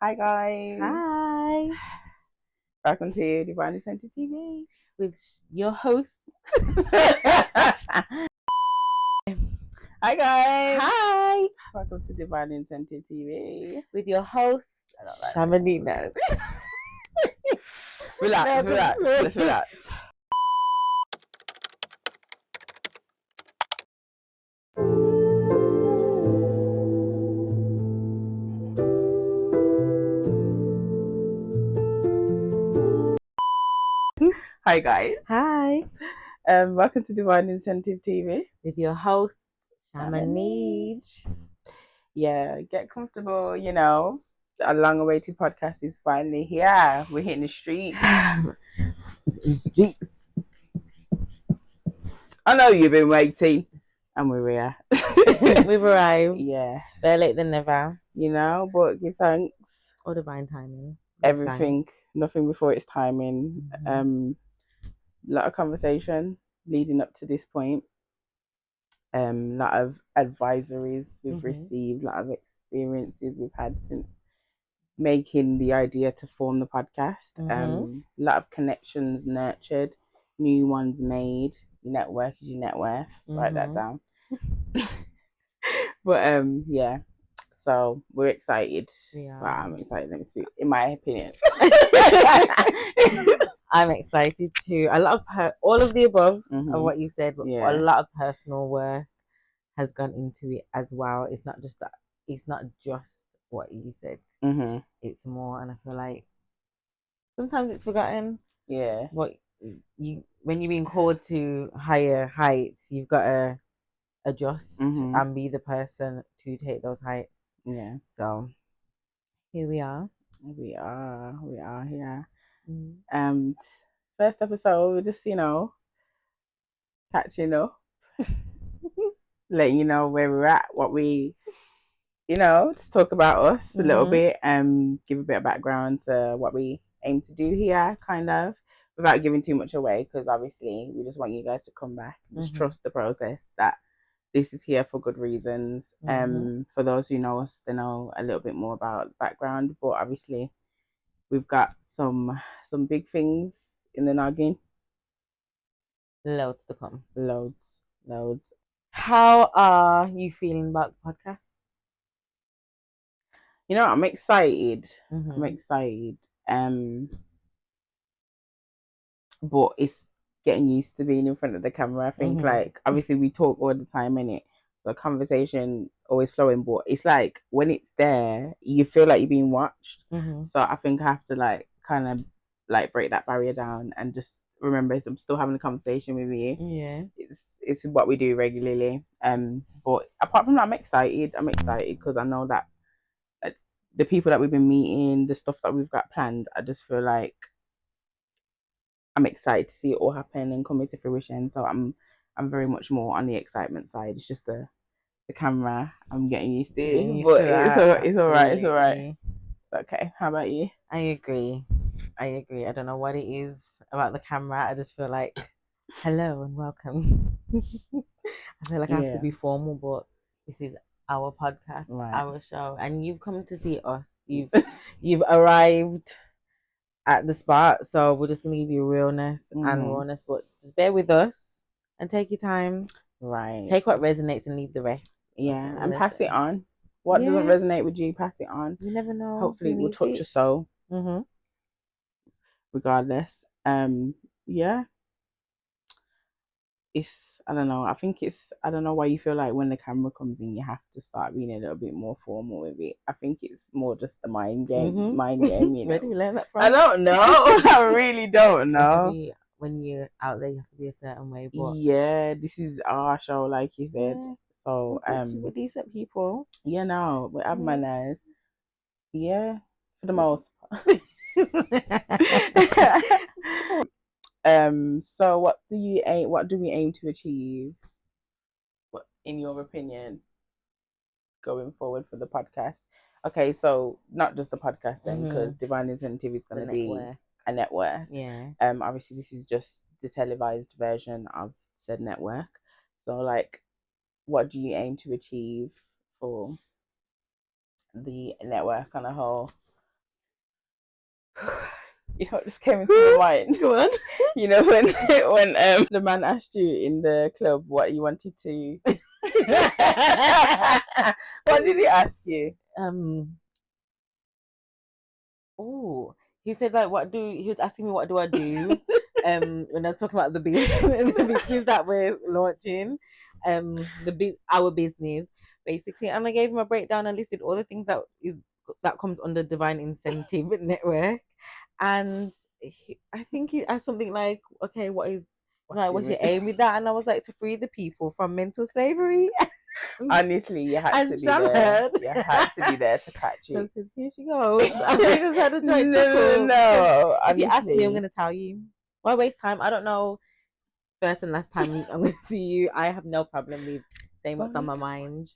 Hi guys, Hi, welcome to Divine Incentive TV. with your host. Hi guys, Hi, welcome to Divine Incentive TV. with your host, Sham Neij. Relax, let's relax. Hi guys, Hi, welcome to Divine Incentive TV. with your host, Sham Sham Neij. Yeah, get comfortable. A long-awaited podcast is finally here. We're hitting the streets. I know you've been waiting, and we're here. We've arrived. Yes. Better late than never. But give thanks. All divine timing. Everything, nothing before its timing. Mm-hmm. Lot of conversation leading up to this point. Lot of advisories we've received, lot of experiences we've had since making the idea to form the podcast. Lot of connections nurtured, new ones made. Your network is your net worth. Write that down. But yeah. So we're excited. Yeah. Well, I'm excited. Let me speak. In my opinion, I'm excited too. A lot of all of the above of what you said, but a lot of personal work has gone into it as well. It's not just that. It's not just what you said. It's more, and I feel like sometimes it's forgotten. Yeah. What when you're being called to higher heights, you've got to adjust and be the person to take those heights. Yeah. So here we are. We are here. First episode, we're just catching up, letting you know where we're at, what we, just talk about us a little bit, give a bit of background to what we aim to do here, kind of, without giving too much away, because obviously we just want you guys to come back, just trust the process that this is here for good reasons. For those who know us, they know a little bit more about the background, but obviously we've got some big things in the noggin. Loads to come. Loads. How are you feeling about the podcast? I'm excited. I'm excited. But it's getting used to being in front of the camera. I think like obviously we talk all the time, innit? So conversation always flowing, but it's like when it's there, you feel like you're being watched. So I think I have to like kind of like break that barrier down and just remember I'm still having a conversation with you. Yeah. It's what we do regularly. But apart from that, I'm excited because I know that the people that we've been meeting, the stuff that we've got planned, I just feel like I'm excited to see it all happen and come into fruition. So I'm very much more on the excitement side. It's just the camera I'm getting used to, but it's all right. It's all right. Okay, how about you? I agree. I don't know what it is about the camera. I just feel like hello and welcome. I feel like I have to be formal, but this is our podcast, our show, and you've come to see us. You've arrived at the spot, so we're just gonna give you realness and rawness, but just bear with us and take your time. Right. Take what resonates and leave the rest. Yeah, and pass it on. What doesn't resonate with you, pass it on. You never know. Hopefully, it will touch your soul. Regardless, yeah. I don't know. I don't know why you feel like when the camera comes in, you have to start being a little bit more formal with it. I think it's more just the mind game. Where do you learn that from? I don't know. I really don't know. When you're out there, you have to be a certain way. But yeah, this is our show, like you said. Yeah. So we're decent people. Yeah, no, we have manners. Yeah, for the most part. So what do we aim to achieve, in your opinion, going forward for the podcast? Okay, so not just the podcast then, because Divine Incentive is going to be a network. Yeah. Obviously this is just the televised version of said network. So like, what do you aim to achieve for the network on a whole? You know what just came into my mind? Go You know when the man asked you in the club what you wanted to. What did he ask you? Oh, he said like, he was asking me what do I do? When I was talking about the business that we're launching, our business basically, and I gave him a breakdown and listed all the things that comes under Divine Incentive Network, and I think he asked something like, okay, what's your aim with that? And I was like, to free the people from mental slavery. Honestly, you had to be Sham there. Neij. You had to be there to catch I it. said, here she goes. I just had a joint No. chuckle. If Honestly. you ask me, I'm gonna tell you. Why waste time? I don't know. First and last time I'm gonna see you. I have no problem with saying what's on my mind.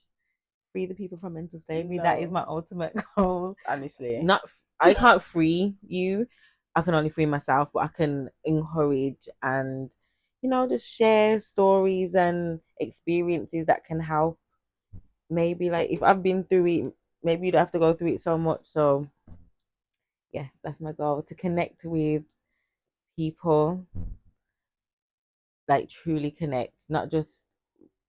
Free the people from mental slavery. No. That is my ultimate goal. Honestly. I can't free you. I can only free myself, but I can encourage and just share stories and experiences that can help. Maybe like if I've been through it, maybe you don't have to go through it so much. So yes, that's my goal, to connect with people, like truly connect, not just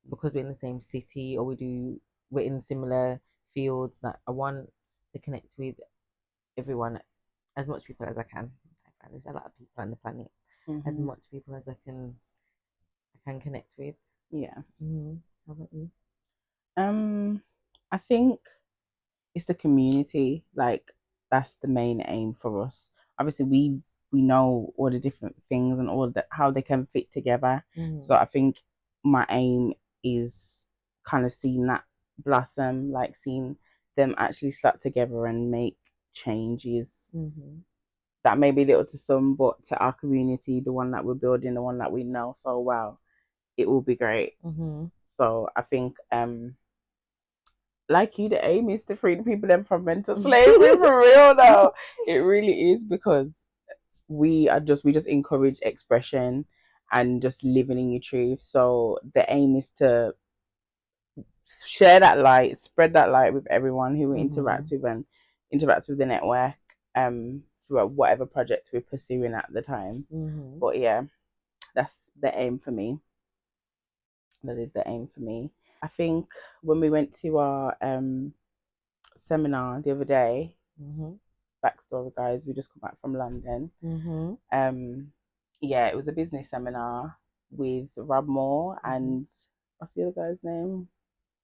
because we're in the same city or we're in similar fields. That I want to connect with everyone, as much people as I can. I find there's a lot of people on the planet. As much people as I can connect with. Yeah. How about you? I think it's the community. Like that's the main aim for us. Obviously, we know all the different things and all that how they can fit together. So I think my aim is kind of seeing that blossom, like seeing them actually slap together and make changes that may be little to some, but to our community, the one that we're building, the one that we know so well, it will be great. So I think like you, the aim is to free the people them from mental slavery for real though. It really is, because we just encourage expression and just living in your truth. So the aim is to share that light, spread that light with everyone who we interact with and interact with the network through whatever project we're pursuing at the time. But yeah, that's the aim for me. That is the aim for me. I think when we went to our seminar the other day, backstory guys, we just come back from London. Yeah, it was a business seminar with Rob Moore and what's the other guy's name?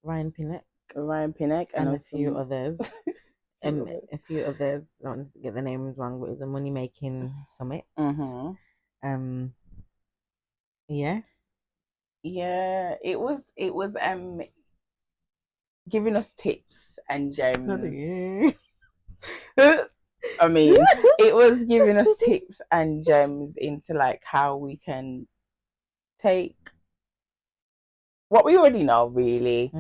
Ryan Pinnock and a few others. A few others. I don't want to get the names wrong, but it was a money making summit. Yes. Yeah, it was giving us tips and gems. I mean, it was giving us tips and gems into like how we can take what we already know, really,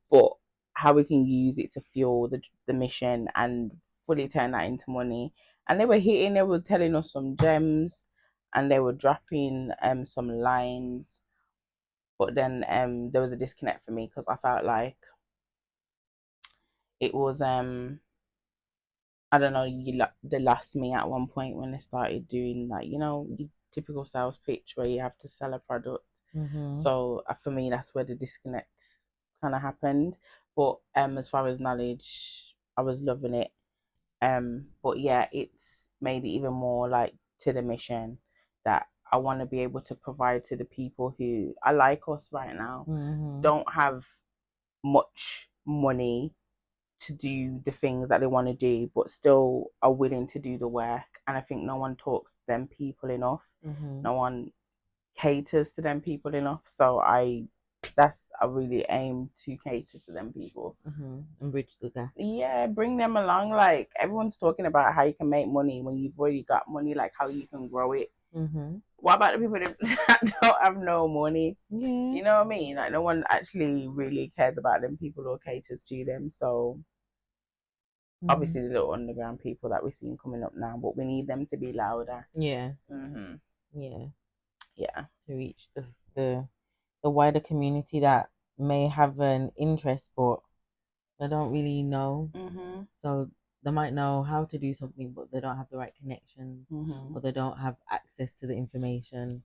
but how we can use it to fuel the mission and fully turn that into money. And they were telling us some gems, and they were dropping some lines, but then there was a disconnect for me because I felt like it was I don't know, they lost me at one point when they started doing like your typical sales pitch where you have to sell a product. So for me, that's where the disconnect kind of happened. But as far as knowledge, I was loving it. But yeah, it's made it even more like to the mission that I want to be able to provide to the people who are like us right now, don't have much money to do the things that they want to do, but still are willing to do the work. And I think no one talks to them people enough. No one caters to them people enough. So I really aim to cater to them people and bridge the gap. Yeah, bring them along. Like everyone's talking about how you can make money when you've already got money, like how you can grow it. What about the people that don't have no money? You know what I mean? Like no one actually really cares about them people or caters to them. So obviously the little underground people that we're seeing coming up now, but we need them to be louder. Yeah. Yeah. To reach the wider community that may have an interest, but they don't really know. So they might know how to do something, but they don't have the right connections, Mm-hmm. or they don't have access to the information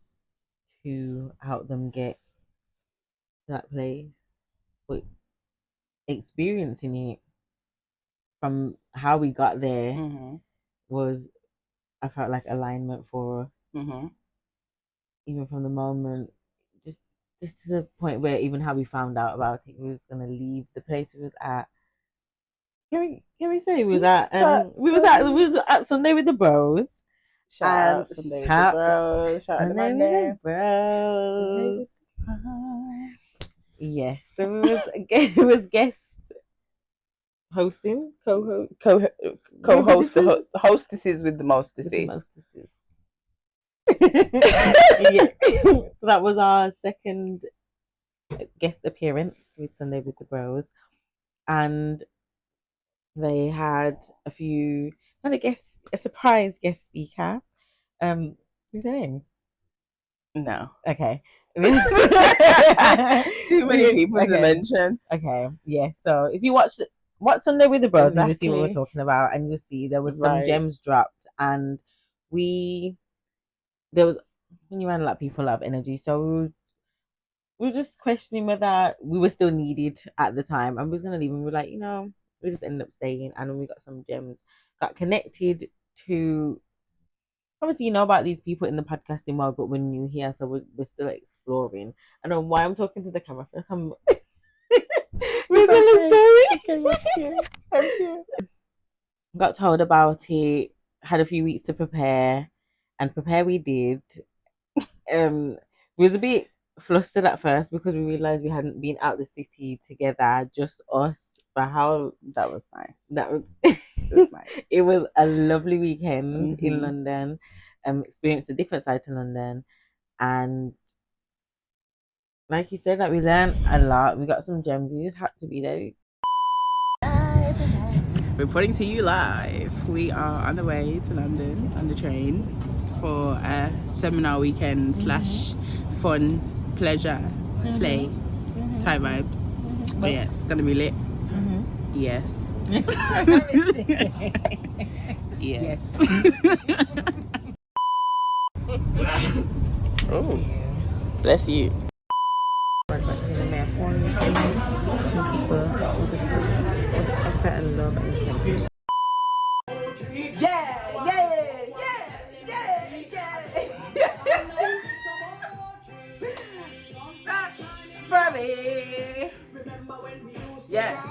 to help them get to that place. But experiencing it from how we got there Mm-hmm. was, I felt like, alignment for us. Mm-hmm. Even from the moment, just just to the point where even how we found out about it, we was gonna leave the place we was at. Can we say we was at Sunday with the bros. Shout And out Sunday with the shout Bros. Shout out the Sunday man with the there. Sunday bros. with the Yes, so it was guest hosting, co-host hostesses hostesses with the with the mostesses. mostesses. Yeah, so that was our second guest appearance with Sunday with the Bros, and they had a surprise guest speaker. Who's her name? No. Okay. Too many people to mention. Okay. Yeah. So if you watch Sunday with the Bros, and you'll see what we're Exactly. talking about, and you'll see there was some Right. gems dropped, and there was when you ran a lot of people, a lot of energy. So we were just questioning whether we were still needed at the time, and we was gonna leave, and we were like, we just ended up staying, and then we got some gems, got connected to. Obviously, you know about these people in the podcasting world, but we're new here, so we're still exploring. I don't know why I'm talking to the camera. I feel like I'm revealing a story. Okay, I'm here. Got told about it, had a few weeks to prepare, and prepare we did. We was a bit flustered at first because we realized we hadn't been out the city together, just us. For how That was nice. that was, It was nice. It was a lovely weekend in London. Experienced a different side to London, and like you said, that we learned a lot. We got some gems. You just had to be there. Reporting to you live. We are on the way to London on the train for a seminar weekend slash fun, pleasure, play, Thai vibes. But yeah, it's gonna be lit. Yes. Yes. Oh, bless you. For me. Yeah.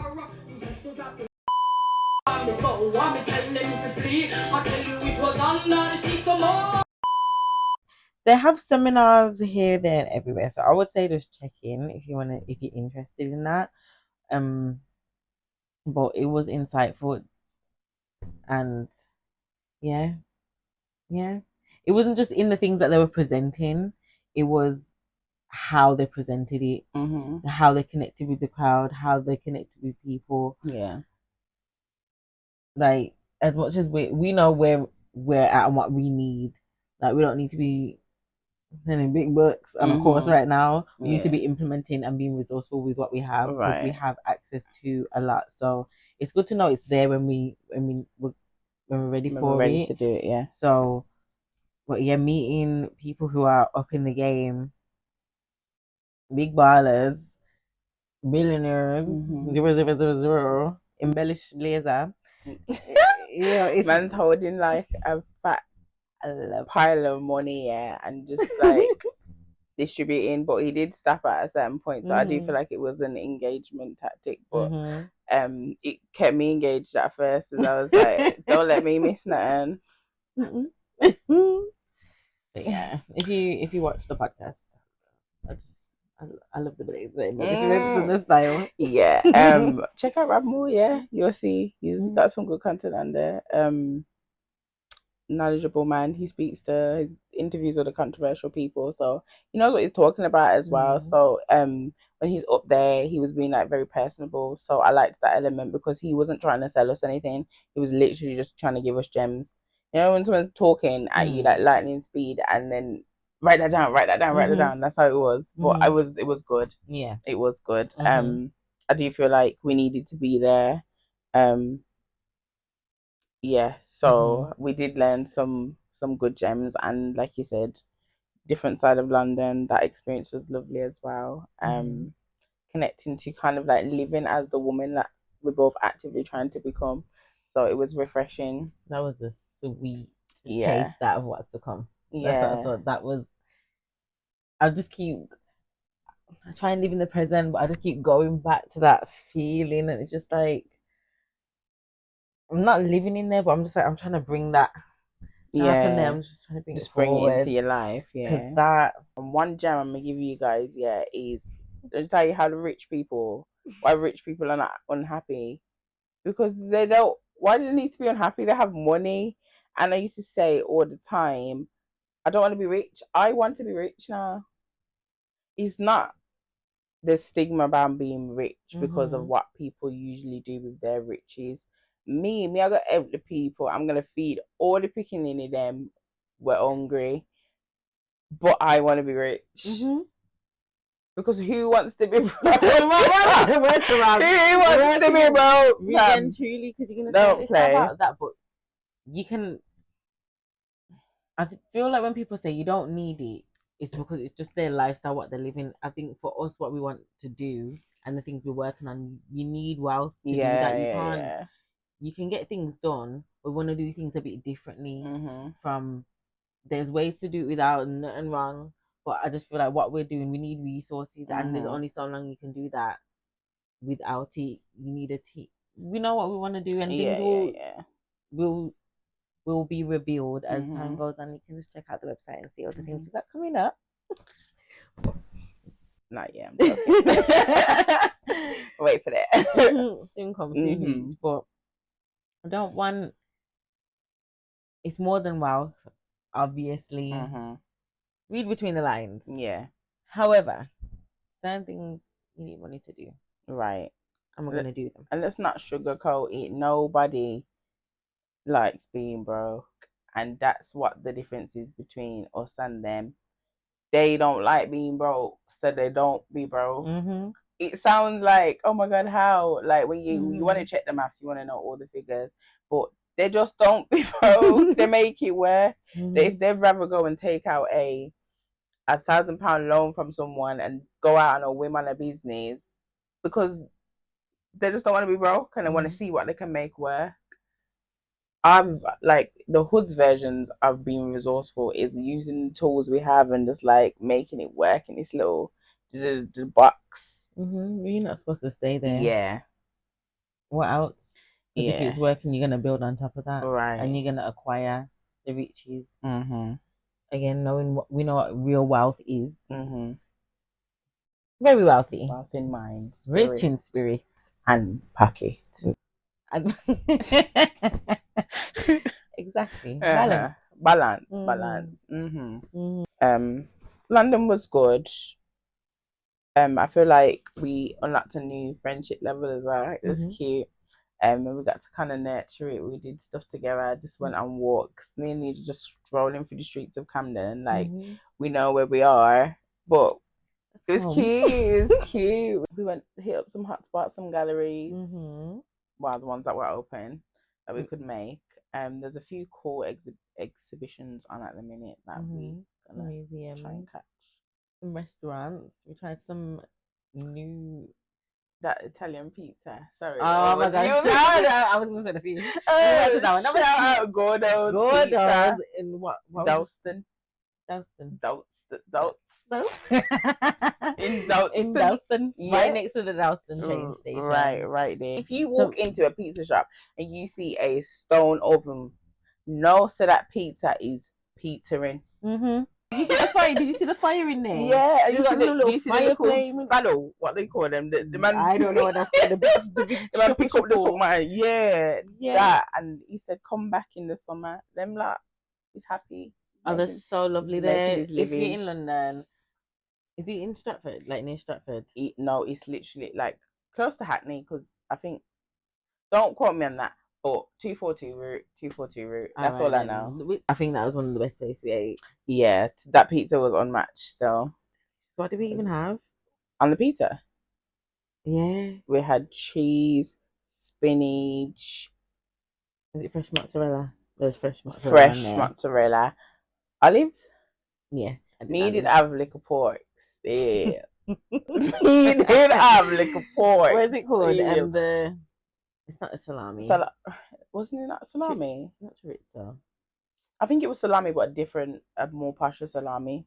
They have seminars here, there, and everywhere. So I would say just check in if you're interested in that. But it was insightful, and yeah, it wasn't just in the things that they were presenting. It was how they presented it, how they connected with the crowd, how they connected with people. Yeah. Like, as much as we know where we're at and what we need, like we don't need to be sending big bucks on a course right now. We need to be implementing and being resourceful with what we have, because we have access to a lot. So it's good to know it's there when we're ready for it. To do it. Yeah. So, but yeah, meeting people who are up in the game, big ballers, millionaires, 0000, embellish blazer. It's man's holding like a fat pile of money, yeah, and just like distributing. But he did stop at a certain point, so I do feel like it was an engagement tactic. But it kept me engaged at first, and I was like, "Don't let me miss nothing." But yeah, if you watch the podcast, I love the blazer embellishments and the style. Yeah. Check out Rab Moore. Yeah, you'll see he's got some good content on there. Knowledgeable man. He speaks to his interviews with the controversial people, so he knows what he's talking about as well. So when he's up there, he was being like very personable. So I liked that element because he wasn't trying to sell us anything. He was literally just trying to give us gems. You know, when someone's talking at you like lightning speed, and then write that down, write that down. That's how it was. But it was good. Yeah, it was good. I do feel like we needed to be there. Yeah, so we did learn some good gems, and like you said, different side of London. That experience was lovely as well. Connecting to kind of like living as the woman that we're both actively trying to become. So it was refreshing. That was a sweet taste out of what's to come. Yeah. So that was. I just keep. I try and live in the present, but I just keep going back to that feeling, and it's just like I'm not living in there, but I'm just like I'm trying to bring that happen there. I'm just trying to bring it bring forward. it into your life, because that one gem I'm gonna give you guys, is to tell you how why rich people are not unhappy, because they don't. Why do they need to be unhappy? They have money, and I used to say all the time, I don't want to be rich. I want to be rich now. It's not the stigma about being rich because of what people usually do with their riches. Me, I got every people. I'm gonna feed all the pickaninny them. We're hungry, but I want to be rich. Because who wants to be broke? Who wants to be broke? Really and truly, because you're gonna say it's not about that, but you can. I feel like when people say you don't need it, it's because it's just their lifestyle, what they're living. I think for us, what we want to do and the things we're working on, you need wealth to do that. You can't. You can get things done, but we want to do things a bit differently. From there's ways to do it without nothing wrong, but I just feel like what we're doing, we need resources, and there's only so long you can do that without it. You need a team. We know what we want to do, and things will be revealed as time goes on. You can just check out the website and see all the things we got coming up. Not yet. Wait for that. Soon comes soon, but I don't want. It's more than wealth, obviously. Read between the lines. Yeah. However, certain things you need money to do. Right. And we're gonna do them. And let's not sugarcoat it. Nobody likes being broke, and that's what the difference is between us and them. They don't like being broke, so they don't be broke. It sounds like, oh my god, how? Like when you want to check the maths, you want to know all the figures, but they just don't be broke. They make it work. If they'd rather go and take out a £1,000 loan from someone and go out on a whim on a business, because they just don't want to be broke and they want to see what they can make work. I've like the hood's versions of being resourceful is using the tools we have and just like making it work in this little the box. You're not supposed to stay there. Yeah. What else? Because if it's working, you're gonna build on top of that, right? And you're gonna acquire the riches. Again, knowing what we know what real wealth is. Very wealthy. Wealth in mind, rich in spirit, and pocket. Exactly. Balance. London was good. I feel like we unlocked a new friendship level as well. It was cute. And we got to kind of nurture it. We did stuff together. I just went on walks. Me and Neij just strolling through the streets of Camden. Like we know where we are, but it was cute. It was cute. We went hit up some hotspots, some galleries. Well, the ones that were open that we could make. There's a few cool exhibitions on at the minute that we gonna museums, try and catch. Some restaurants. We tried some new that Italian pizza. Sorry. Oh my god! Shout out! I was gonna say the few. Shout out Gordo's Pizza in what Dalston. In Dalston, right next to the Dalston train station. Right there. If you walk into a pizza shop and you see a stone oven, know so that pizza is pizzaing. Did you see the fire? Did you see the fire in there? Yeah, you got the little fire flame. Spallow, what they call them? The man. I don't know what that's called. The man pick up the summer. Yeah, that. And he said, "Come back in the summer." Them like, he's happy. Oh, they're so lovely there. If you're in London, is he in Stratford? Like near Stratford? No, it's literally like close to Hackney. Because I think, don't quote me on that. But 242 route. That's all I know. I think that was one of the best places we ate. Yeah, that pizza was unmatched. So, what did we even have on the pizza? Yeah, we had cheese, spinach, Is it fresh mozzarella? There's fresh mozzarella on Fresh there. mozzarella. Olives? Yeah. Me did have little pork. Still. Me did have little pork. What is it called? Still. It's not a salami. Wasn't it not salami? Not chorizo. I think it was salami, but a more partial salami.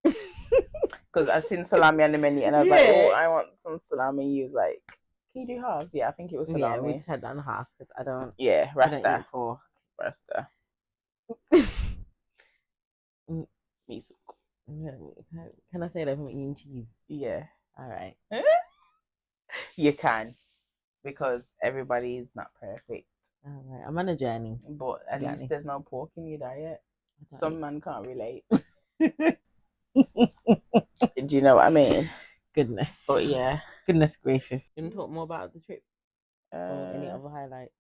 Because I seen salami on the menu, and I was like, "Oh, I want some salami." He was like, "Can you do halves?" Yeah, I think it was salami. Yeah, we just had that in half because I don't. Yeah, rasta. I don't eat pork. Rasta. Miso. Can I say that from eating cheese? Yeah. All right. You can, because everybody is not perfect. All right. I'm on a journey. But at least there's no pork in your diet. Some man can't relate. Do you know what I mean? Goodness. But yeah. Goodness gracious. You want to talk more about the trip? Or any other highlights?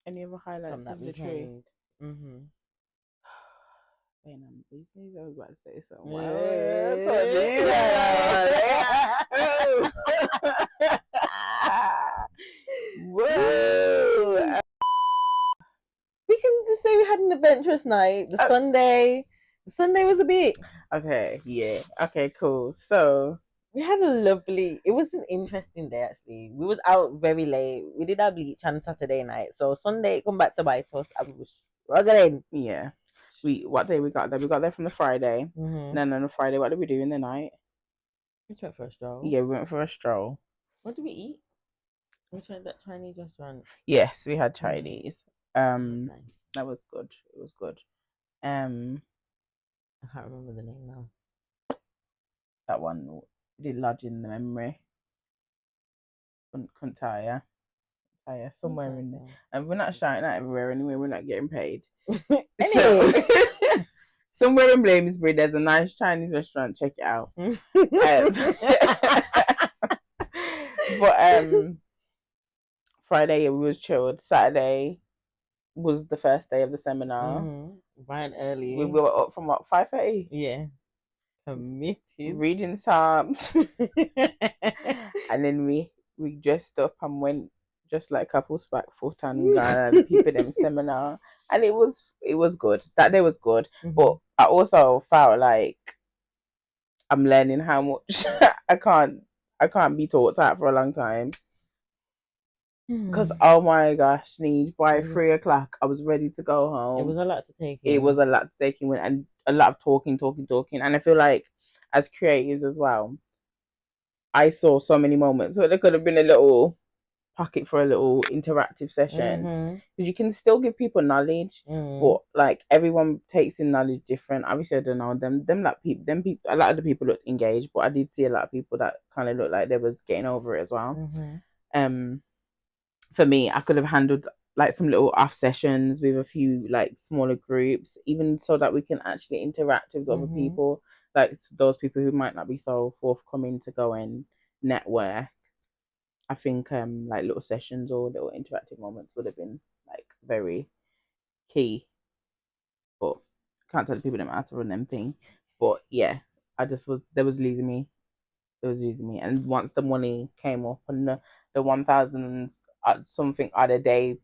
Any other highlights of the trip? Mm-hmm. I was about to say something. Whoa. We can just say we had an adventurous night. The Sunday was a bit. Okay, yeah. Okay, cool. So we had it was an interesting day actually. We was out very late. We did our bleach on Saturday night. So Sunday come back to bite us. I was struggling. Yeah. What day we got there? We got there from the Friday. Mm-hmm. And then on the Friday, what did we do in the night? We went for a stroll. Yeah, we went for a stroll. What did we eat? We tried that Chinese restaurant. Yes, we had Chinese. Nice. That was good. It was good. I can't remember the name now. That one did lodge in the memory. Couldn't tire. Somewhere in there. And we're not shouting out everywhere anyway, we're not getting paid. So somewhere in Blamesbury there's a nice Chinese restaurant, check it out. But Friday we was chilled. Saturday was the first day of the seminar. Right early. We were up from what, 5:30? Yeah. Committed. Reading Psalms. And then we dressed up and went just like couples back foot and and people them seminar. And it was good. That day was good. But I also felt like I'm learning how much I can't be taught that for a long time. Because oh my gosh, Neij, by 3:00 I was ready to go home. It was a lot to take in. It was a lot to take in, and a lot of talking. And I feel like as creatives as well, I saw so many moments where there could have been a little pocket for a little interactive session, because you can still give people knowledge, but like everyone takes in knowledge different. Obviously, I don't know them people. A lot of the people looked engaged, but I did see a lot of people that kind of looked like they was getting over it as well. For me, I could have handled like some little off sessions with a few like smaller groups, even so that we can actually interact with other people, like those people who might not be so forthcoming to go and network. I think like little sessions or little interactive moments would have been like very key. But can't tell the people that how to run them thing. But yeah, there was losing me. And once the money came up and the 1,000 something other day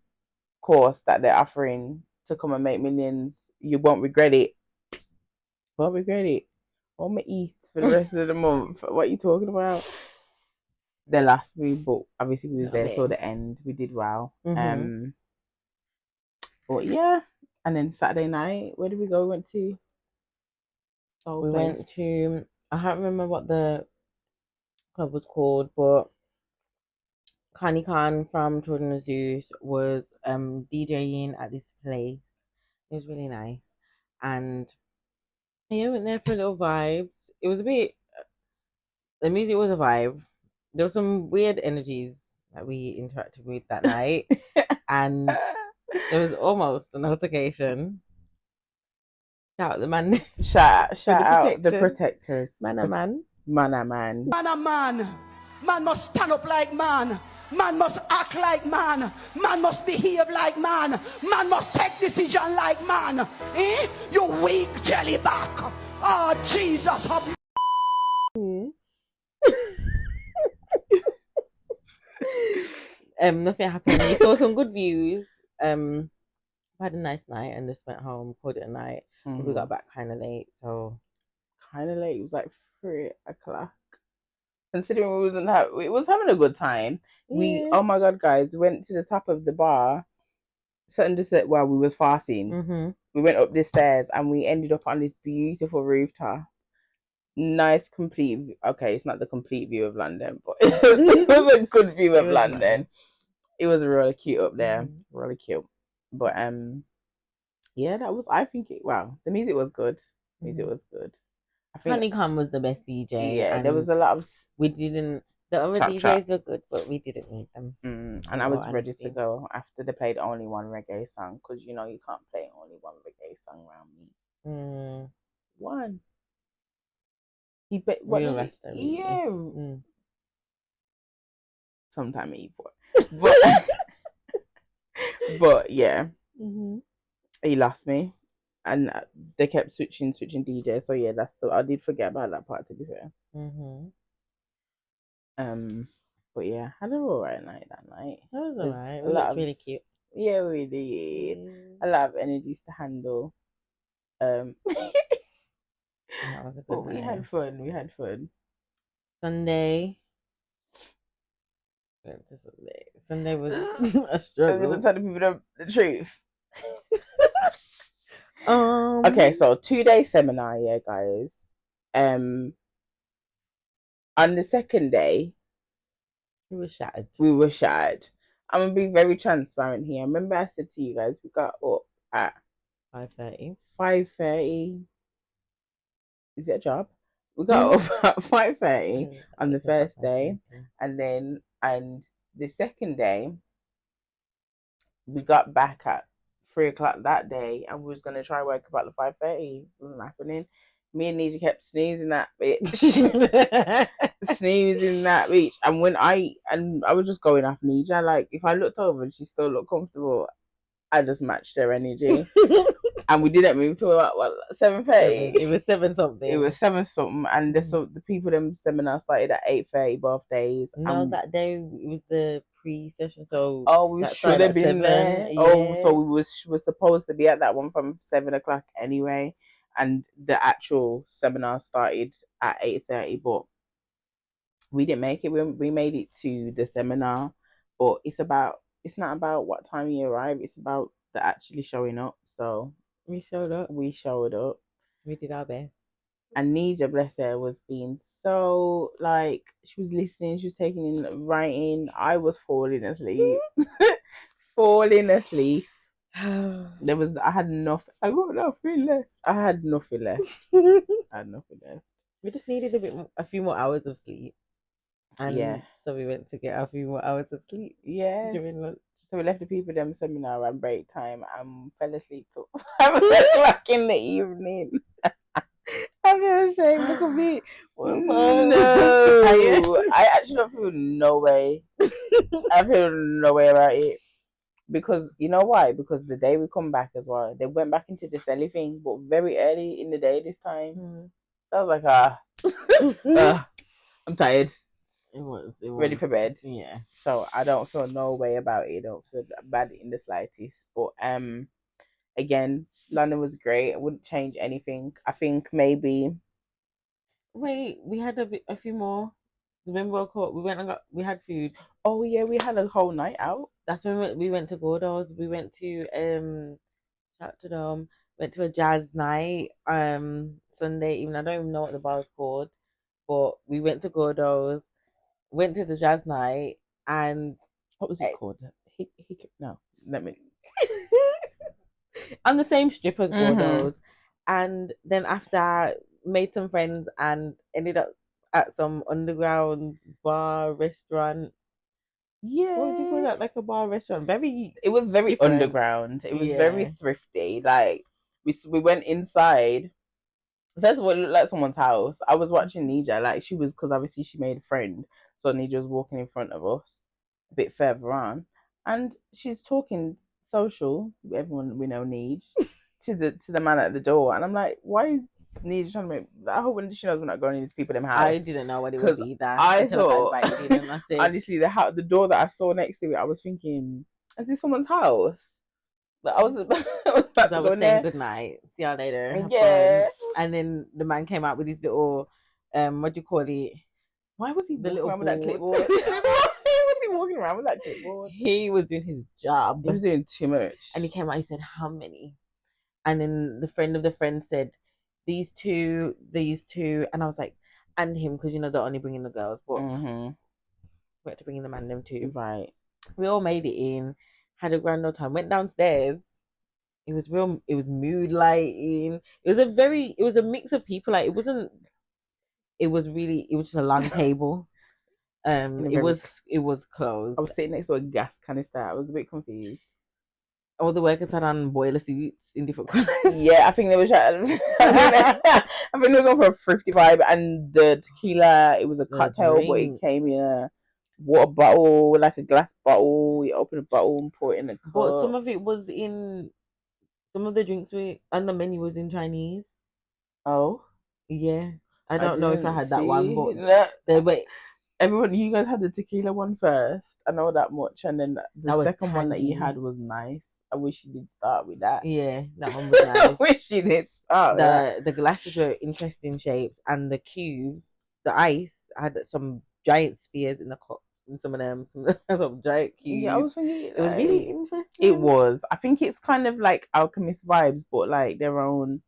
course that they're offering to come and make millions, you won't regret it. Won't regret it. What am I eat for the rest of the month? What are you talking about? The last me, but obviously we was there till the end. We did well. But yeah, and then Saturday night, where did we go? We went to went to, I can't remember what the club was called, but Connie Khan from Children of Zeus was DJing at this place. It was really nice, and yeah, went there for little vibes. It was a bit. The music was a vibe. There were some weird energies that we interacted with that night, and there was almost an altercation. Shout out the man. Shout out the protectors. Man a man. Man a man. Man a man. Man must stand up like man. Man must act like man. Man must behave like man. Man must take decision like man. Eh? You weak jellyback. Oh, Jesus. Nothing happened. We saw some good views. Had a nice night and just went home, called it a night. But we got back kind of late, so kind of late. It was like 3 o'clock. Considering we was having a good time. We oh my god, guys, went to the top of the bar. Certain just said while we was fasting. We went up the stairs and we ended up on this beautiful rooftop. Nice, complete. Okay, it's not the complete view of London, but it was a good view of London. Nice. It was really cute up there, really cute. But yeah, that was. I think it. Wow, the music was good. Music was good. I think Honeycomb was the best DJ. Yeah, there was a lot of. We didn't. The other DJs were good, but we didn't need them. And I was ready to go after they played only one reggae song, because you know you can't play only one reggae song around me. One. Sometime evil. But yeah. He lost me. And they kept switching DJs. So yeah, I did forget about that part, to be fair. But yeah, I had an alright night that night. It was alright. It was really cute. Yeah, we did. A lot of energies to handle. That was a good night. We had fun. Sunday was a struggle. I'm gonna tell the people the truth. Okay, so 2-day seminar, yeah, guys. On the second day, we were shattered. I'm gonna be very transparent here. Remember, I said to you guys, we got up at 5:30. 5:30. Is it a job? We got up at 5:30 on the first day, and the second day, we got back at 3 o'clock that day, and we was gonna try work about the 5:30. Wasn't happening. Me and Neij kept sneezing that bitch. Sneezing that bitch. And I was just going off Neij. Like, if I looked over and she still looked comfortable, I just matched her energy. And we didn't move till about 7:30. It was 7 something. It was 7 something, and the people them seminar started at 8:30 both days. No, that day it was the pre-session, so we should have been there. Yeah. So we were supposed to be at that one from 7 o'clock anyway, and the actual seminar started at 8:30, but we didn't make it. We made it to the seminar, but it's not about what time you arrive. It's about the actually showing up. So we showed up. We did our best. And Neij, bless her, was being so, like, she was listening, she was taking in writing. I was falling asleep. I had nothing. I got nothing left. I had nothing left. We just needed a few more hours of sleep. And so we went to get a few more hours of sleep. Yes. During lunch. So we left the people them seminar and break time and fell asleep till 5 o'clock in the evening. I feel ashamed. Look at me. No. I actually don't feel no way. I feel no way about it. Because, you know why? Because the day we come back as well, they went back into the selly thing, but very early in the day this time. So I was like, I'm tired. It was ready for bed. Yeah. So I don't feel no way about it. I don't feel bad in the slightest. But again, London was great. I wouldn't change anything. I think maybe. Wait, we had a few more. Remember, we went and we had food. Oh yeah, we had a whole night out. That's when we went to Gordo's. We went to shout to them. Went to a jazz night Sunday evening. I don't even know what the bar was called, but we went to Gordo's. Went to the jazz night, and what was it called? No, let me. On the same strip as Gordo's, and then after made some friends and ended up at some underground bar restaurant. Yeah, what would you call that? Like a bar restaurant. It was very different. Underground. It was very thrifty. Like we went inside. First of all, it looked like someone's house. I was watching Neij, like she was, because obviously she made a friend. So Neij was walking in front of us, a bit further on, and she's talking social. Everyone we know Neij to the man at the door, and I'm like, why is Neij trying to make. I hope when she knows we're not going into people in them house. I didn't know what it was either. I thought, I invited in and I said, honestly, the door that I saw next to it, I was thinking, is this someone's house? But I was about to go in there. Good night. See y'all later. Yeah. And then the man came out with his little, what do you call it? Why was he the walking little around with that clipboard? Why was he walking around with that clipboard? He was doing his job. He was doing too much. And he came out, he said, how many? And then the friend of the friend said, these two. And I was like, and him, because, you know, they're only bringing the girls. But we had to bring in the man them too. Right. We all made it in, had a grand old time, went downstairs. It was mood lighting. It was a mix of people. Like, it was just a long table. It was closed. I was sitting next to a gas canister. I was a bit confused. All the workers had on boiler suits in different colours. Yeah, I think they were I think they were going for a 55, and the tequila, it was a cocktail, but it came in a water bottle, like a glass bottle. You open a bottle and pour it in a cup. But some of it was in, some of the drinks and the menu was in Chinese. Oh? Yeah. I don't know if I had that one, but everyone, you guys had the tequila one first. I know that much, and then the second one that you had was nice. I wish you did start with that. Yeah, that one was nice. I wish you did start. The glasses were interesting shapes, and the cube, the ice had some giant spheres in the cup. And some of them, some giant cubes. Yeah, I was thinking it was really interesting. It was. I think it's kind of like Alchemist vibes, but like their own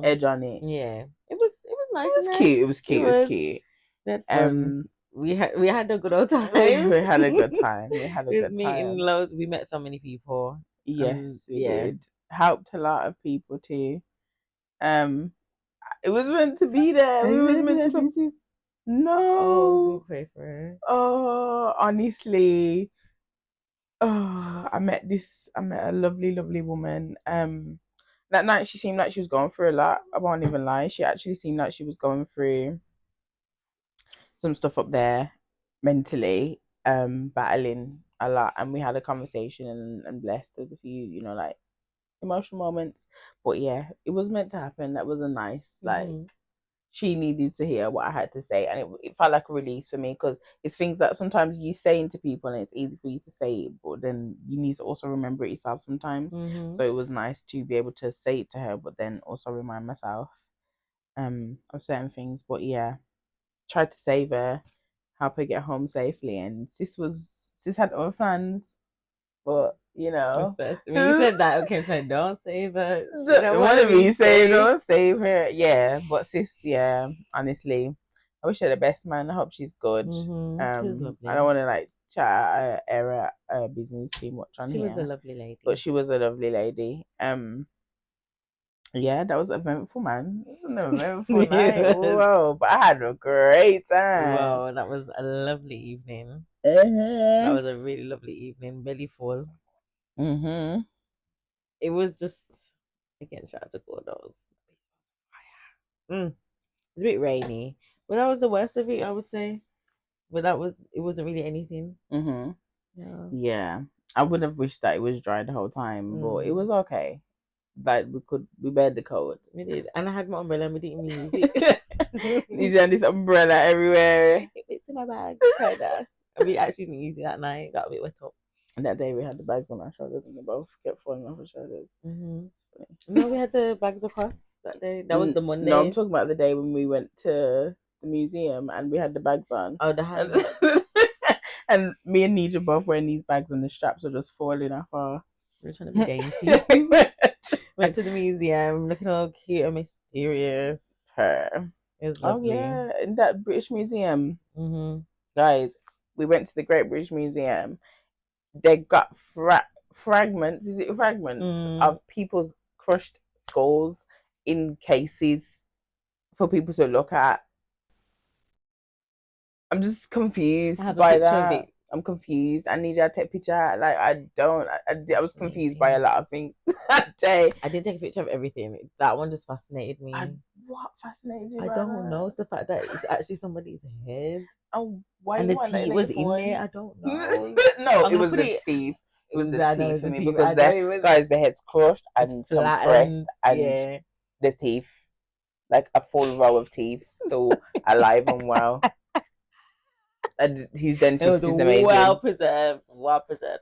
edge on it. Yeah, it was nice. It was cute. It was cute. It was cute. We had a good old time. We had a good time. We had a good time. Meeting loads. We met so many people. Yes, we did. Helped a lot of people too. It was meant to be there. We were meant to be. No. Oh, we'll pray for her. Oh, honestly. Oh, I met a lovely, lovely woman. That night she seemed like she was going through a lot. I won't even lie. She actually seemed like she was going through some stuff up there mentally, battling a lot, and we had a conversation and blessed. There's a few, you know, like emotional moments. But yeah, it was meant to happen. That was a nice, like, she needed to hear what I had to say, and it felt like a release for me, because it's things that sometimes you say to people and it's easy for you to say it, but then you need to also remember it yourself sometimes. So it was nice to be able to say it to her, but then also remind myself of certain things. But yeah, tried to save her, help her get home safely, and sis had other plans, but you know, when you said that, okay, fine, don't save her. One of me saying don't save her, yeah. But sis, yeah, honestly, I wish her the best, man. I hope she's good. I don't want to like chat her business too much on here. She was a lovely lady, but she was a lovely lady. Yeah, that was eventful, man. It was an eventful night. Whoa, but I had a great time. Wow, that was a lovely evening. That was a really lovely evening. Belly full. It was just, again, shout out to Gordos. It's a bit rainy, but that was the worst of it, I would say. But it wasn't really anything. Yeah, I would have wished that it was dry the whole time, but it was okay. Like we bared the cold. We did, and I had my umbrella. We didn't use it. You had this umbrella everywhere. It's in my bag, kinda. We actually didn't use it that night. Got a bit wet up. And that day we had the bags on our shoulders, and they both kept falling off our shoulders. No, we had the bags across that day. That was the Monday. No, I'm talking about the day when we went to the museum and we had the bags on. Oh, the hand. And me and Neij are both wearing these bags, and the straps are just falling off our. We're trying to be dainty. Went to the museum, looking all cute and mysterious. Her. It was lovely. Oh yeah, in that British Museum. Guys, we went to the Great British Museum. They got fragments. Is it fragments of people's crushed skulls in cases for people to look at? I'm just confused by that. I'm confused. I need you to take a picture. Like, I was confused by a lot of things that day. I didn't take a picture of everything. That one just fascinated me. What fascinated you? I don't know. It's the fact that it's actually somebody's head. Oh, why? And the teeth was in there. I don't know. No, it was the teeth. It was the teeth for me, because guys, the head's crushed and compressed, and there's teeth. like a full row of teeth, still alive and well. And his It dentist was is a amazing. well preserved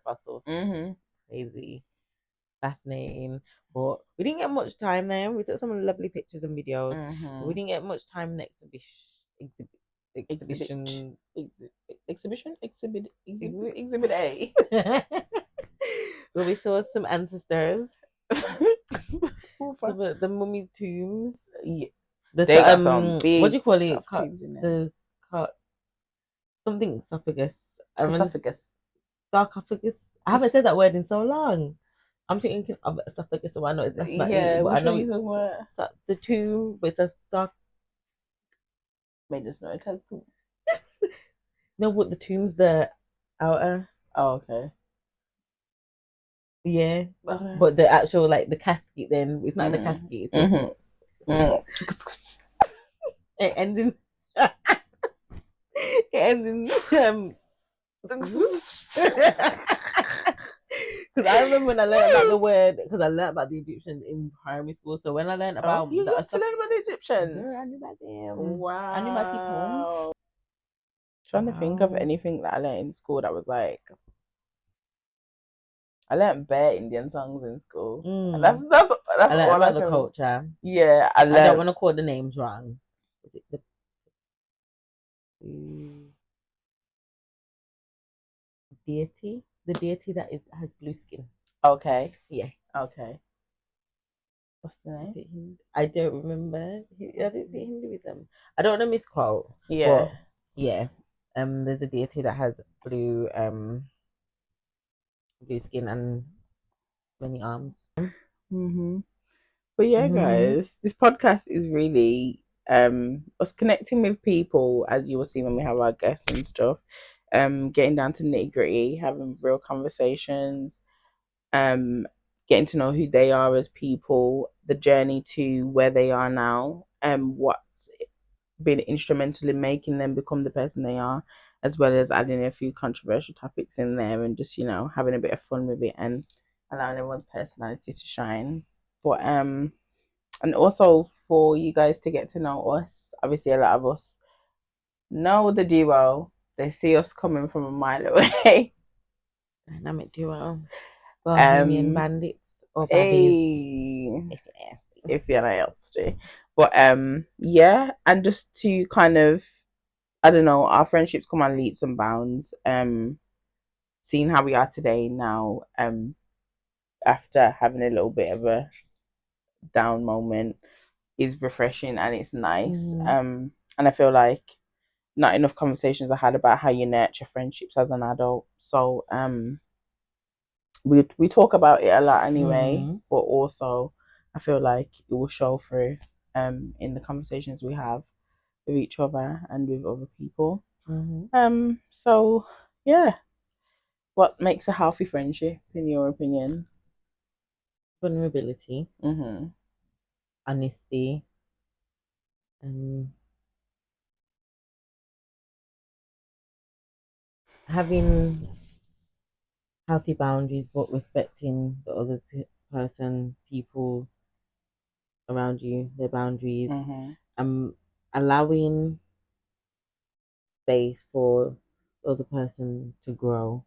fossil. Mm-hmm. Crazy, fascinating. But we didn't get much time there. We took some lovely pictures and videos. Mm-hmm. But we didn't get much time in the exhibition. Exhibit A. Where we saw some ancestors, Oofa. the mummy's tombs. Yeah. The They got some big what do you call it? tubes in there. Something esophagus. Esophagus. Sarcophagus. I haven't said that word in so long. I'm thinking of esophagus, so I know that's not it. But I know it's the tomb, but it's a sarc. Made us know it has two. No, but the tomb's the outer. Oh, okay. Yeah, but the actual like the casket, then it's not the casket. It's it ends in it ends in because I remember when I learned about the word, because I learned about the Egyptians in primary school. So when I learned about you got to learn about the Egyptians. I knew about them. Wow. I knew my people. Trying to think of anything that I learned in school that was like, I learned bare Indian songs in school. That's I learned all about the culture. Yeah, I don't want to call the names wrong. Is it the deity that has blue skin? Okay. Yeah. Okay. What's the name? I don't remember. I don't think Hinduism. I don't want to misquote. Yeah. Yeah. There's a deity that has blue skin and many arms. Mm-hmm. But yeah, guys, this podcast is really us connecting with people, as you will see when we have our guests and stuff. Getting down to nitty gritty, having real conversations, getting to know who they are as people, the journey to where they are now, and what's been instrumental in making them become the person they are, as well as adding a few controversial topics in there and just, having a bit of fun with it and allowing everyone's personality to shine. But and also for you guys to get to know us. Obviously a lot of us know the duo. They see us coming from a mile away. Dynamic duo. Bohemian bandits or baddies. If you're nasty. But yeah, and just to kind of, I don't know, our friendships come on leaps and bounds. Seeing how we are today now, after having a little bit of a down moment is refreshing and it's nice. And I feel like not enough conversations are had about how you nurture friendships as an adult. So we talk about it a lot anyway, but also I feel like it will show through in the conversations we have with each other and with other people. So yeah, what makes a healthy friendship in your opinion? Vulnerability, honesty, having healthy boundaries, but respecting the other people around you, their boundaries, allowing space for the other person to grow,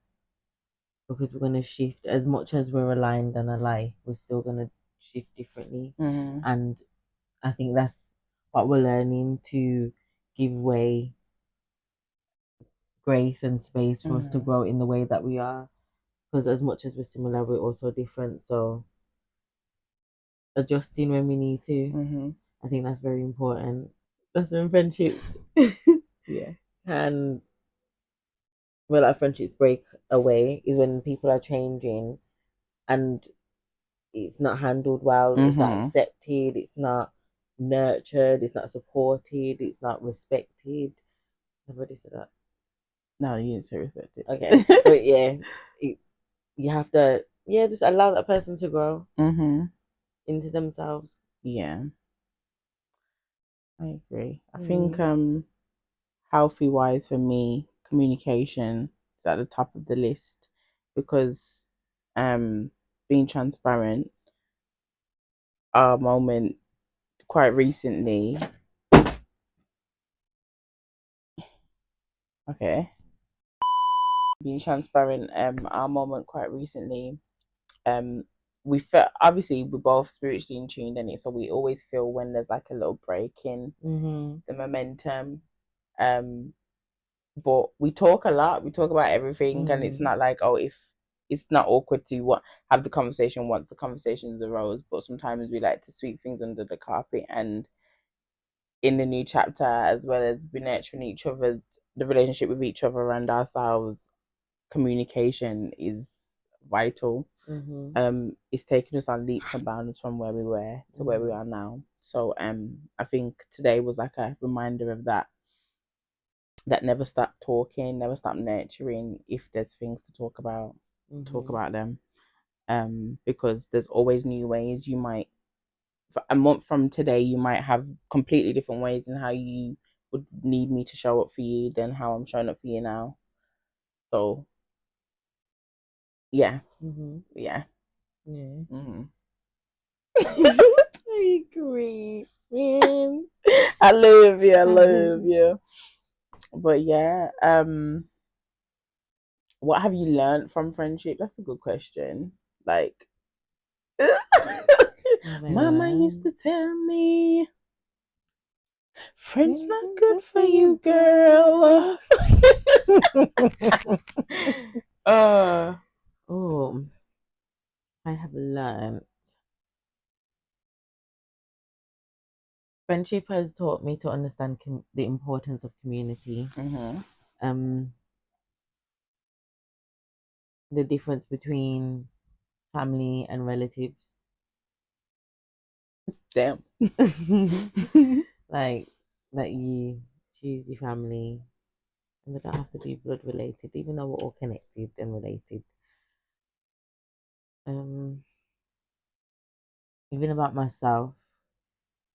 because we're going to shift as much as we're aligned and alike. We're still going to shift differently, and I think that's what we're learning, to give way, grace and space for us to grow in the way that we are, because as much as we're similar, we're also different. So adjusting when we need to. I think that's very important. That's when friendships and when our friendships break away is when people are changing and it's not handled well, it's not accepted, it's not nurtured, it's not supported, it's not respected. I've already said that. No, you didn't say respected. Okay. But yeah, you have to just allow that person to grow into themselves. Yeah, I agree. I think healthy wise for me, communication is at the top of the list, because being transparent, our moment quite recently. Okay. Being transparent, our moment quite recently, we felt, obviously we're both spiritually in tune in it, so we always feel when there's like a little break in the momentum. But we talk a lot, we talk about everything, and it's not like, oh, if it's not awkward to have the conversation once the conversations arose, but sometimes we like to sweep things under the carpet. And in the new chapter, as well as be nurturing each other, the relationship with each other and ourselves, communication is vital. It's taken us on leaps and bounds from where we were to where we are now. So I think today was like a reminder of that never stop talking, never stop nurturing. If there's things to talk about, talk about them. Because there's always new ways. You might, for a month from today, you might have completely different ways in how you would need me to show up for you than how I'm showing up for you now. So yeah. Yeah. I agree, man. I love you. But yeah, what have you learned from friendship? That's a good question. Like, Mama used to tell me, friends not good for you, girl. I have learned. Friendship has taught me to understand the importance of community. The difference between family and relatives. Damn. Like that you choose your family, and they don't have to be blood related, even though we're all connected and related. Even about myself,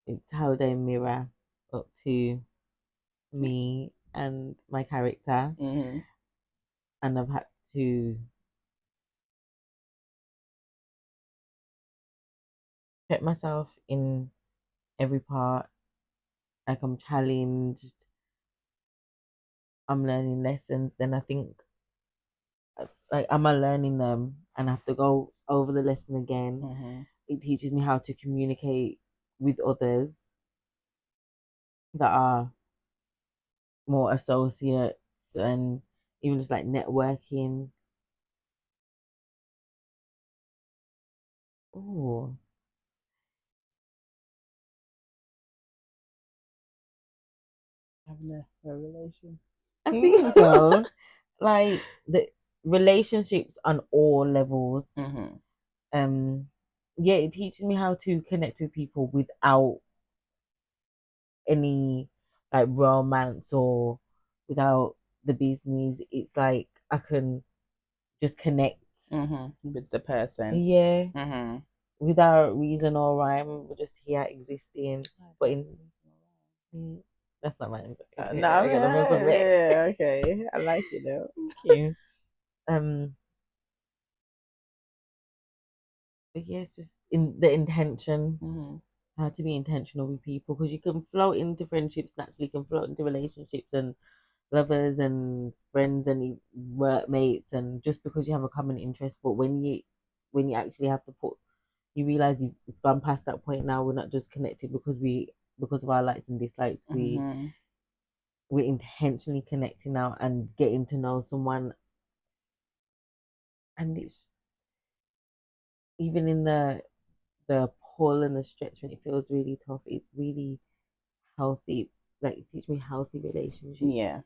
it's how they mirror up to me and my character. And I've had to check myself in every part. Like I'm challenged, I'm learning lessons, then I think like am I learning them and I have to go over the lesson again. It teaches me how to communicate with others that are more associates, and even just like networking. Oh, Having a relation. I think so. Like the relationships on all levels. Yeah, it teaches me how to connect with people without any like romance or without the business. It's like I can just connect with the person. Yeah. Without reason or rhyme. We're just here existing. But that's not mine. No, I got yeah, okay. I like it though. Thank you. But yeah, it's just in the intention. How to be intentional with people, because you can float into friendships naturally, you can float into relationships and lovers and friends and workmates, and just because you have a common interest. But when you actually have to you realize it's gone past that point now. We're not just connected because of our likes and dislikes. We're intentionally connecting now and getting to know someone, and it's even in the pull and the stretch when it feels really tough. It's really healthy. Like it teaches me healthy relationships.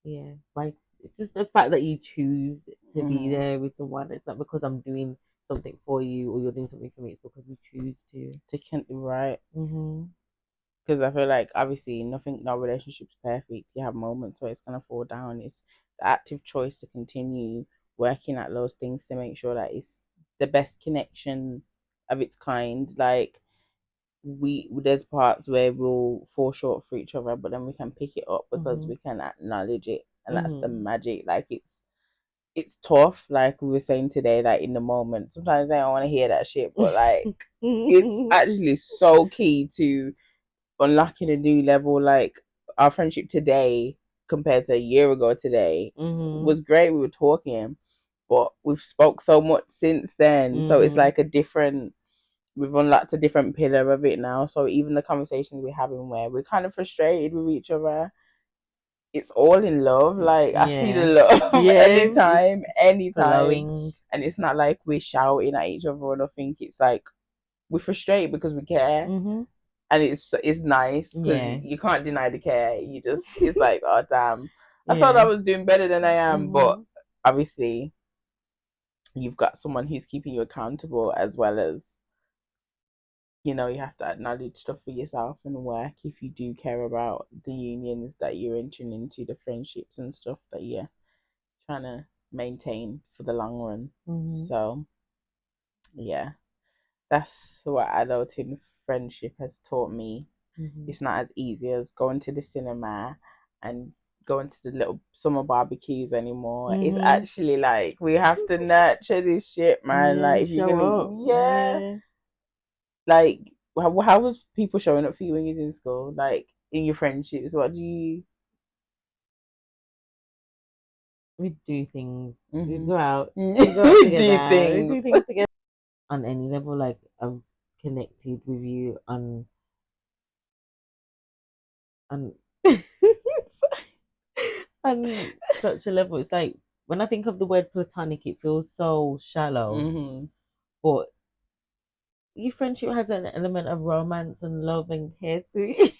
Yeah. Like it's just the fact that you choose to be there with someone. It's not because I'm doing something for you or you're doing something for me. It's because we choose to. Right. Because I feel like obviously no relationship's perfect. You have moments where it's gonna fall down. It's the active choice to continue working at those things to make sure that it's the best connection of its kind. Like there's parts where we'll fall short for each other, but then we can pick it up because we can acknowledge it, and that's the magic. Like it's tough, like we were saying today, like in the moment. Sometimes I don't want to hear that shit, but like it's actually so key to unlocking a new level. Like our friendship today compared to a year ago today was great. We were talking, but we've spoke so much since then. So it's like we've unlocked a different pillar of it now. So even the conversations we're having where we're kind of frustrated with each other, it's all in love. Like I see the love anytime, flowing. and it's not like we're shouting at each other or nothing. It's like we're frustrated because we care, and it's nice because you can't deny the care. You just it's like, oh damn, I thought I was doing better than I am, but obviously you've got someone who's keeping you accountable, as well as, you know, you have to acknowledge stuff for yourself and work if you do care about the unions that you're entering into, the friendships and stuff that you're trying to maintain for the long run. So yeah, that's what adulting friendship has taught me. It's not as easy as going to the cinema and going to the little summer barbecues anymore. It's actually like we have to nurture this shit, man. Like if you're gonna like how was people showing up for you when you was in school? Like in your friendships, what do you? We do things. We go out. We go out We together. do things. We do things together. On any level, like I've connected with you on on such a level. It's like when I think of the word platonic, it feels so shallow. But your friendship has an element of romance and love and care to it.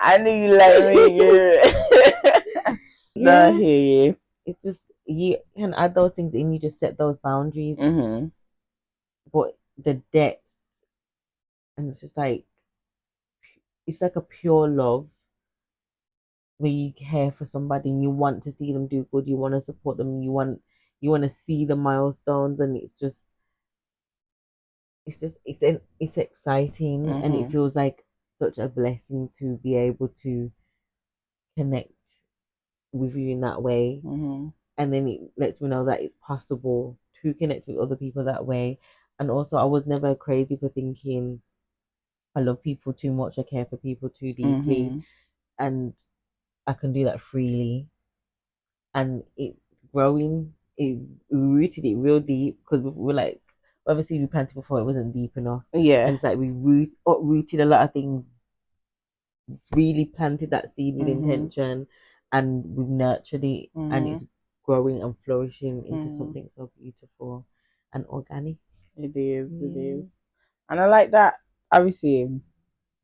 I knew you like me. I hear you. It's just you can add those things in. You just set those boundaries. But the depth, and it's just like it's like a pure love where you care for somebody and you want to see them do good. You want to support them. You want to see the milestones, and it's exciting, and it feels like such a blessing to be able to connect with you in that way. And then it lets me know that it's possible to connect with other people that way. And also, I was never crazy for thinking I love people too much, I care for people too deeply, and I can do that freely. And it's growing, it's rooted it real deep, because we're like, obviously we planted before it wasn't deep enough. And it's like we uprooted a lot of things, really planted that seed with intention, and we've nurtured it, and it's growing and flourishing into something so beautiful and organic. It is. And I like that. Obviously,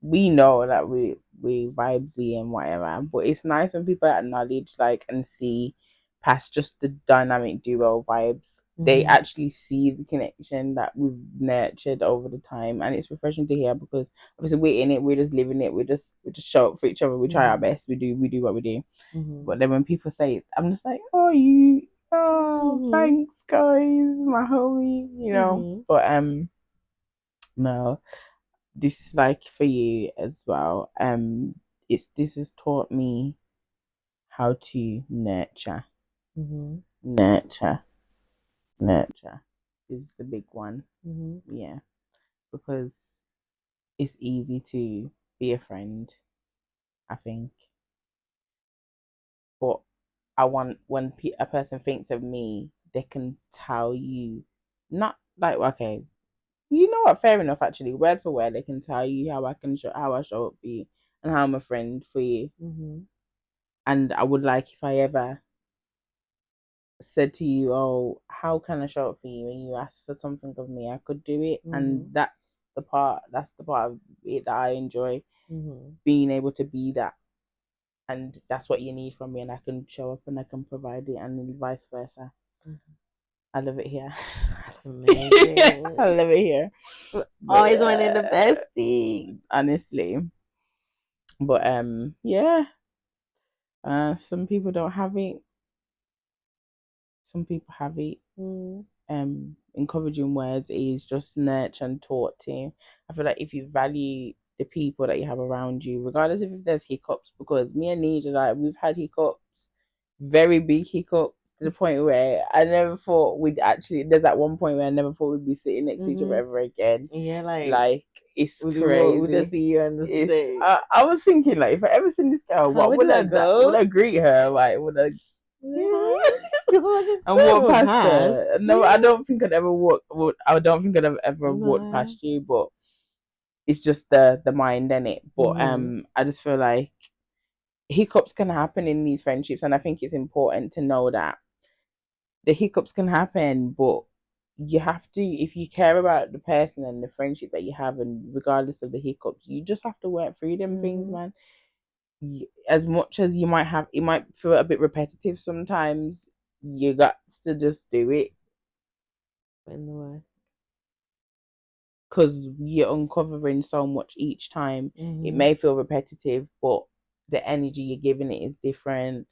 we know that we vibesy and whatever, but it's nice when people acknowledge, like, and see past just the dynamic duo vibes. They actually see the connection that we've nurtured over the time, and it's refreshing to hear, because obviously we're in it, we're just living it, we just show up for each other, we try our best, we do what we do. But then when people say it, I'm just like, thanks guys, my homie, you know. But no, this is like for you as well. This has taught me how to nurture. Nurture is the big one. Yeah, because it's easy to be a friend, I think, but I want when a person thinks of me, they can tell you, not like, okay, you know what, fair enough, actually, word for word, they can tell you how I show up for you and how I'm a friend for you. And I would like, if I ever said to you, oh, how can I show up for you, when you ask for something of me, I could do it. And that's the part of it that I enjoy, being able to be that. And that's what you need from me, and I can show up and I can provide it, and vice versa. I love it here. That's amazing. I love it here. Always wanted the bestie, honestly. But yeah. Some people don't have it. Some people have it. Encouraging words is just nurture and taught to. I feel like if you value the people that you have around you, regardless if there's hiccups, because me and Neij, like, we've had hiccups, very big hiccups to the point where I never thought we'd actually. There's at one point where I never thought we'd be sitting next to each other ever again. Yeah, like it's crazy. Would I see you on the stage? I was thinking, like, if I ever seen this girl, what would I go? Would I greet her? Like, would I? And walk past her? No, I don't think I'd ever walk. I don't think I'd have ever walked past you, but it's just the mind in it. But I just feel like hiccups can happen in these friendships, and I think it's important to know that the hiccups can happen, but you have to, if you care about the person and the friendship that you have, and regardless of the hiccups, you just have to work through them things, man. As much as you might have, it might feel a bit repetitive sometimes, you got to just do it. In the way. Because you're uncovering so much each time. It may feel repetitive, but the energy you're giving it is different.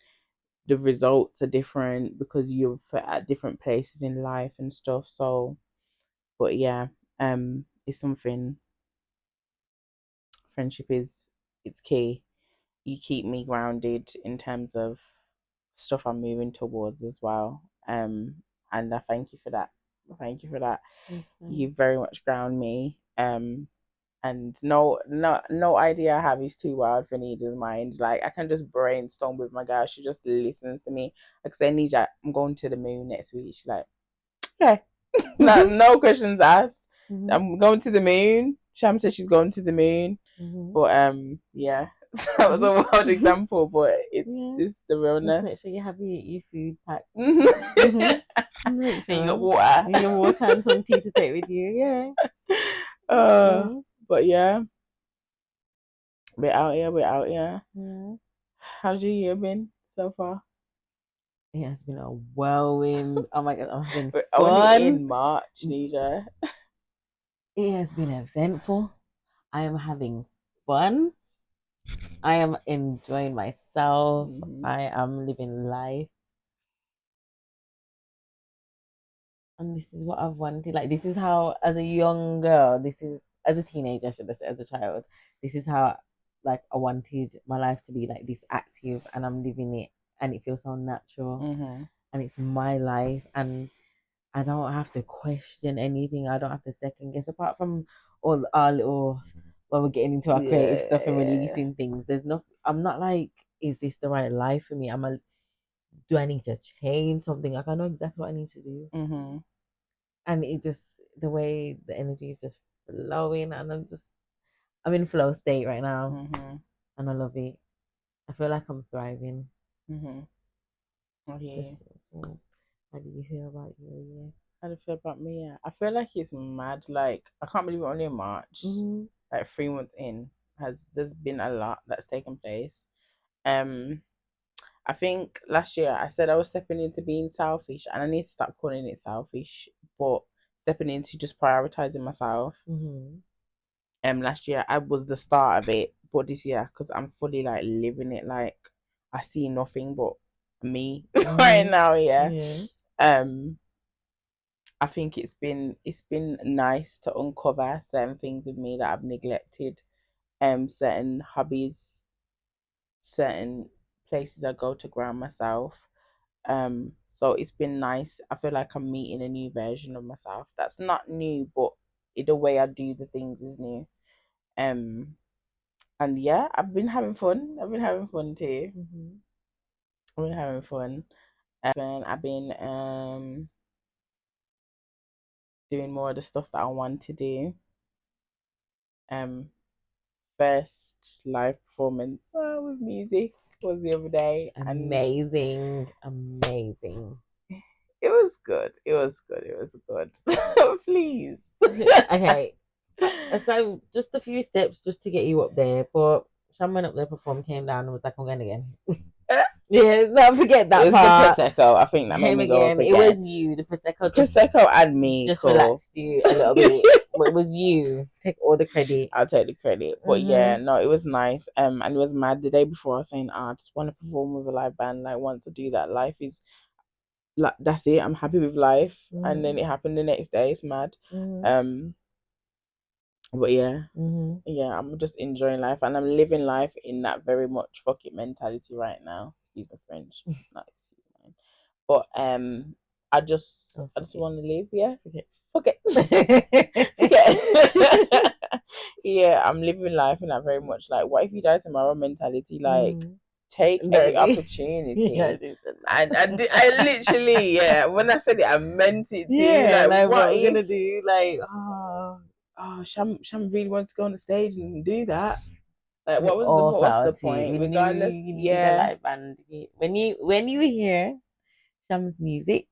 The results are different because you're at different places in life and stuff. So, but yeah, it's something. Friendship it's key. You keep me grounded in terms of stuff I'm moving towards as well. And I thank you for that. Thank you for that. You very much ground me. And no idea I have is too wild for Nija's mind. Like, I can just brainstorm with my girl. She just listens to me. Like, say, Nija, I'm going to the moon next week. She's like, okay. No questions asked. I'm going to the moon. Sham says she's going to the moon. But yeah. That was a wild example, but it's the realness. Make sure you have your food packed. And you got water. And your water and some tea to take with you. Yeah. But yeah. We're out here. Yeah. How's your year been so far? It has been a whirlwind. Oh my god, I'm having fun. Only in March, Neija. It has been eventful. I am having fun. I am enjoying myself. I am living life. And this is what I've wanted. Like, this is how, as a young girl, as a teenager, should I say, as a child, this is how, like, I wanted my life to be, like, this active, and I'm living it, and it feels so natural, and it's my life, and I don't have to question anything. I don't have to second guess, apart from all our little, when we're getting into our creative stuff and releasing things. I'm not like, is this the right life for me? Do I need to change something? Like, I know exactly what I need to do. And it just, the way the energy is just flowing, and I'm in flow state right now, and I love it. I feel like I'm thriving. Okay. How do you feel about your year? How do you feel about me? Yeah, I feel like it's mad. Like, I can't believe we're only in March. Like, 3 months in, there's been a lot that's taken place. I think last year I said I was stepping into being selfish, and I need to stop calling it selfish, but stepping into just prioritizing myself. Last year I was the start of it, but this year, because I'm fully, like, living it, like, I see nothing but me right now. I think it's been nice to uncover certain things of me that I've neglected, certain hobbies, certain places I go to ground myself. So it's been nice. I feel like I'm meeting a new version of myself. That's not new, but the way I do the things is new. And yeah, I've been having fun. I've been having fun too. I've been having fun. I've been doing more of the stuff that I want to do. First live performance with music was the other day. Amazing. It was good. Please. Okay. So just a few steps just to get you up there, but Sham went up there, performed, came down, and was like, I'm going again. Yeah, don't forget that part. The Prosecco. I think that made me go up again. It was you. The Prosecco and me just relaxed you a little bit. But it was you. Take all the credit. I'll take the credit. But yeah, no, it was nice. And it was mad. The day before, I was saying, I just want to perform with a live band. Like, want to do that. Life is like, that's it. I'm happy with life. And then it happened the next day. It's mad. But yeah, I'm just enjoying life, and I'm living life in that very much fuck it mentality right now. excuse my French, not excuse mine. But I just want to live. Yeah, forget. Yeah, I'm living life in that very much like, what if you die tomorrow mentality. Like, take every opportunity. I literally, yeah, when I said it, I meant it too. Yeah, like what are we if gonna do? Like, Sham really wanted to go on the stage and do that. Like, we what's all the felt point? it. Regardless, You needed a yeah. live band. When you hear some music,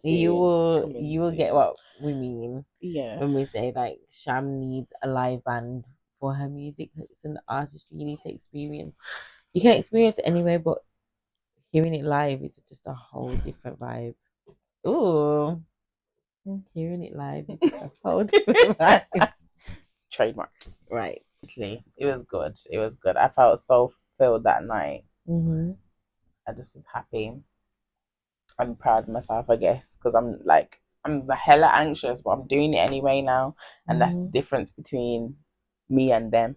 you will get what we mean. Yeah. When we say like Sham needs a live band for her music, it's an artistry you need to experience. You can experience it anyway, but hearing it live is just a whole different vibe. Ooh, hearing it live is just a whole different vibe. Trademark. Right. It was good. It was good. I felt so filled that night. Mm-hmm. I just was happy. I'm proud of myself, I guess, because I'm hella anxious, but I'm doing it anyway now, and that's the difference between me and them.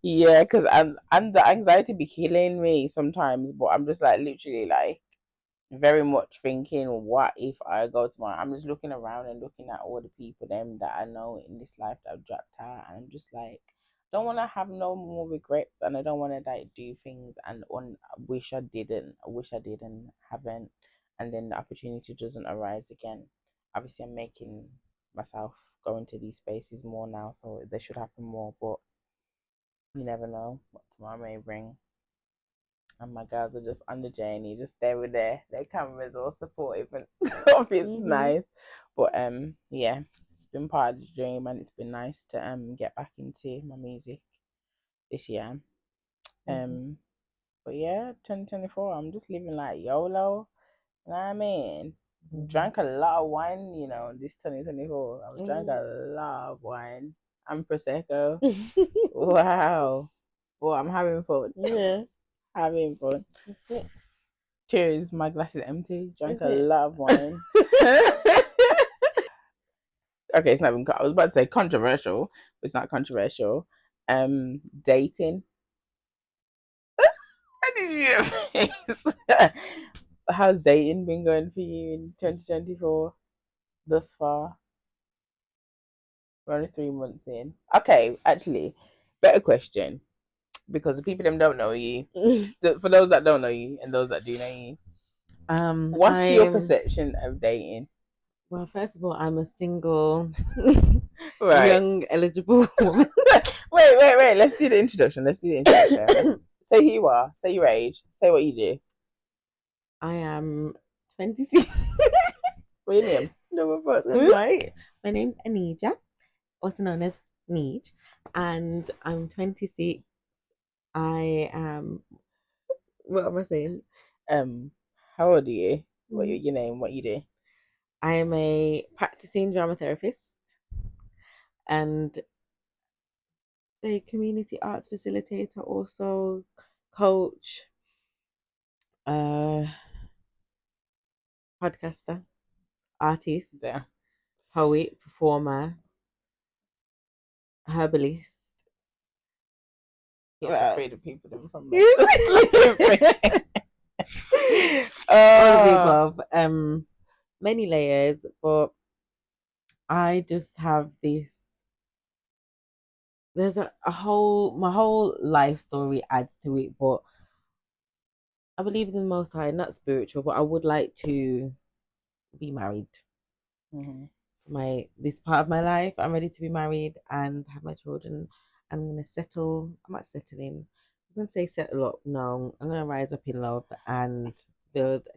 Yeah, because I'm the anxiety be killing me sometimes, but I'm just like literally like very much thinking, what if I go tomorrow? I'm just looking around and looking at all the people them that I know in this life that I've dropped out, and I'm just like, don't want to have no more regrets, and I don't want to like do things and wish I didn't, haven't, and then the opportunity doesn't arise again. Obviously, I'm making myself go into these spaces more now, so they should happen more, but you never know what tomorrow may bring. And my girls are just on the journey, just there with their cameras all supportive and stuff. It's nice. But yeah, it's been part of the dream, and it's been nice to get back into my music this year. But yeah, 2024, I'm just living like YOLO. You know what I mean? Drank a lot of wine, this 2024. I was drank a lot of wine and Prosecco. Wow. Well, I'm having fun. Yeah. Having fun. Cheers, my glass is empty. Drank a it? lot of wine. Okay, it's not even. I was about to say controversial, but it's not controversial. Dating. How's dating been going for you in 2024 thus far? We're only 3 months in. Okay, actually, better question, because the people them don't know you. For those that don't know you and those that do know you, what's your perception of dating? Well, first of all, I'm a single, right, young, eligible woman. wait. Let's do the introduction. Say who you are. Say your age. Say what you do. I am 26. What your name? No, right. My name's Anija, also known as Neij, and I'm 26. I am. What am I saying? How old are you? What your name? What you do? I am a practicing drama therapist and a community arts facilitator, also coach, podcaster, artist, poet, performer, herbalist. Not afraid of people them from me. All of the above. Many layers, but I just have this. There's my whole life story adds to it, but I believe in the Most High, not spiritual, but I would like to be married. This part of my life, I'm ready to be married and have my children. I'm gonna settle. I'm not settling. I was gonna say settle up. No, I'm gonna rise up in love and build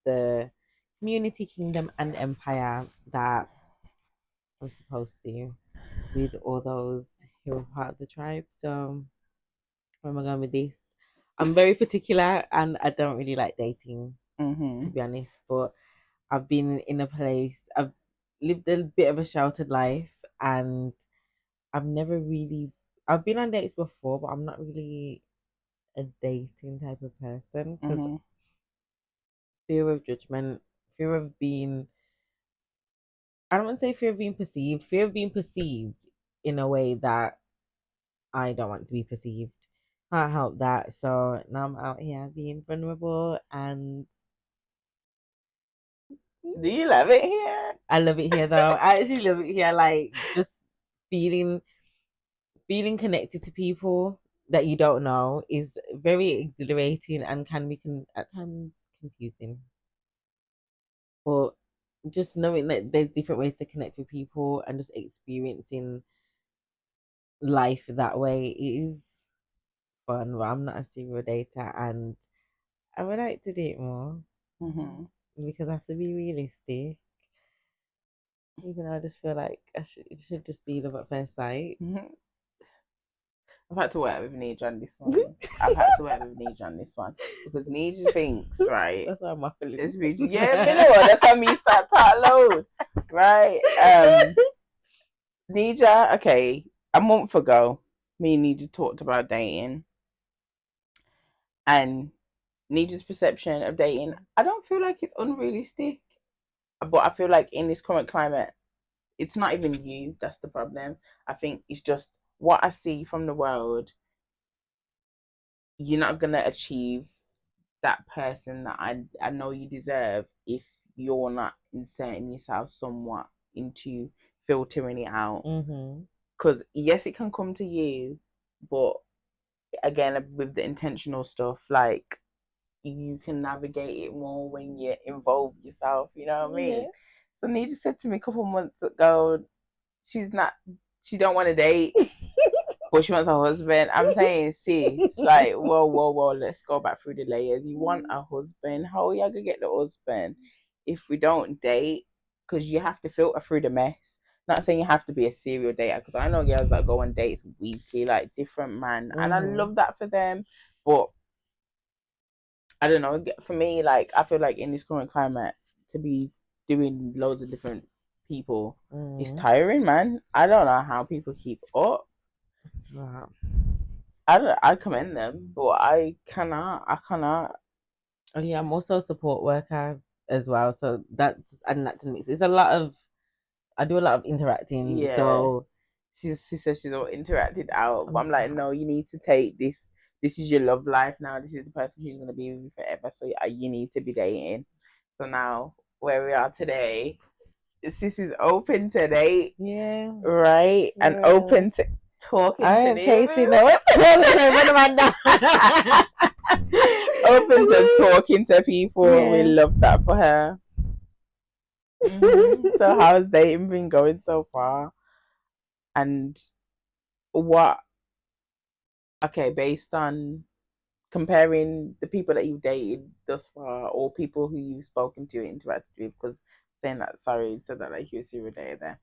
the community, kingdom, and empire that I'm supposed to with all those who are part of the tribe. So where am I going with this? I'm very particular and I don't really like dating, to be honest. But I've been in a place, I've lived a bit of a sheltered life, and I've been on dates before, but I'm not really a dating type of person because fear of judgment, fear of being I don't want to say fear of being perceived. Fear of being perceived in a way that I don't want to be perceived. Can't help that. So now I'm out here being vulnerable, and do you love it here? I love it here though. I actually love it here. Like just feeling connected to people that you don't know is very exhilarating and can be at times confusing. But just knowing that there's different ways to connect with people and just experiencing life that way is fun. But I'm not a serial dater, and I would like to date more because I have to be realistic. Even though I just feel like it should just be love at first sight. I've had to work with Neij on this one. I've had to work with Neij on this one because Neij thinks, right? That's why I'm muffling. Yeah, you know what? That's how me start talking loud, right? Neij, okay, a month ago, me and Neij talked about dating, and Neij's perception of dating, I don't feel like it's unrealistic, but I feel like in this current climate, it's not even you that's the problem. I think it's just what I see from the world. You're not gonna achieve that person that I know you deserve if you're not inserting yourself somewhat into filtering it out. Because yes, it can come to you, but again, with the intentional stuff, like you can navigate it more when you involve yourself. You know what I mean? Yeah. So Neej said to me a couple months ago, she don't want to date. But she wants a husband. I'm saying, sis, like, whoa, let's go back through the layers. You want a husband? How are you gonna get the husband if we don't date? Because you have to filter through the mess. Not saying you have to be a serial dater, because I know girls that go on dates weekly, like different man, and I love that for them. But I don't know. For me, like, I feel like in this current climate, to be doing loads of different people is tiring, man. I don't know how people keep up. I commend them, but I cannot. Oh yeah, I'm also a support worker as well, so that's adding that to the mix. It's a lot of I do a lot of interacting. Yeah. So she says she's all interacted out, but I'm like, no, you need to take this. This is your love life now. This is the person who's gonna be with you forever. So you need to be dating. So now where we are today, sis is open to date. Yeah. Right, and open to talking. I ain't chasing no it. Open to talking to people. Yeah. We love that for her. So how's dating been going so far? And what? Okay, based on comparing the people that you've dated thus far, or people who you've spoken to and interacted with, because saying that, sorry, said that like you're a serial dater there.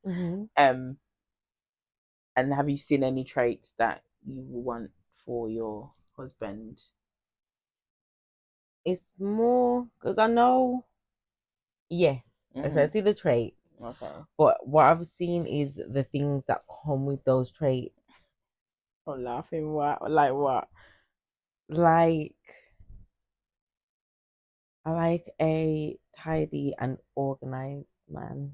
And have you seen any traits that you want for your husband? It's more because I know, yes, so I see the traits. Okay. But what I've seen is the things that come with those traits. I'm laughing. What? Like what? Like, I like a tidy and organized man.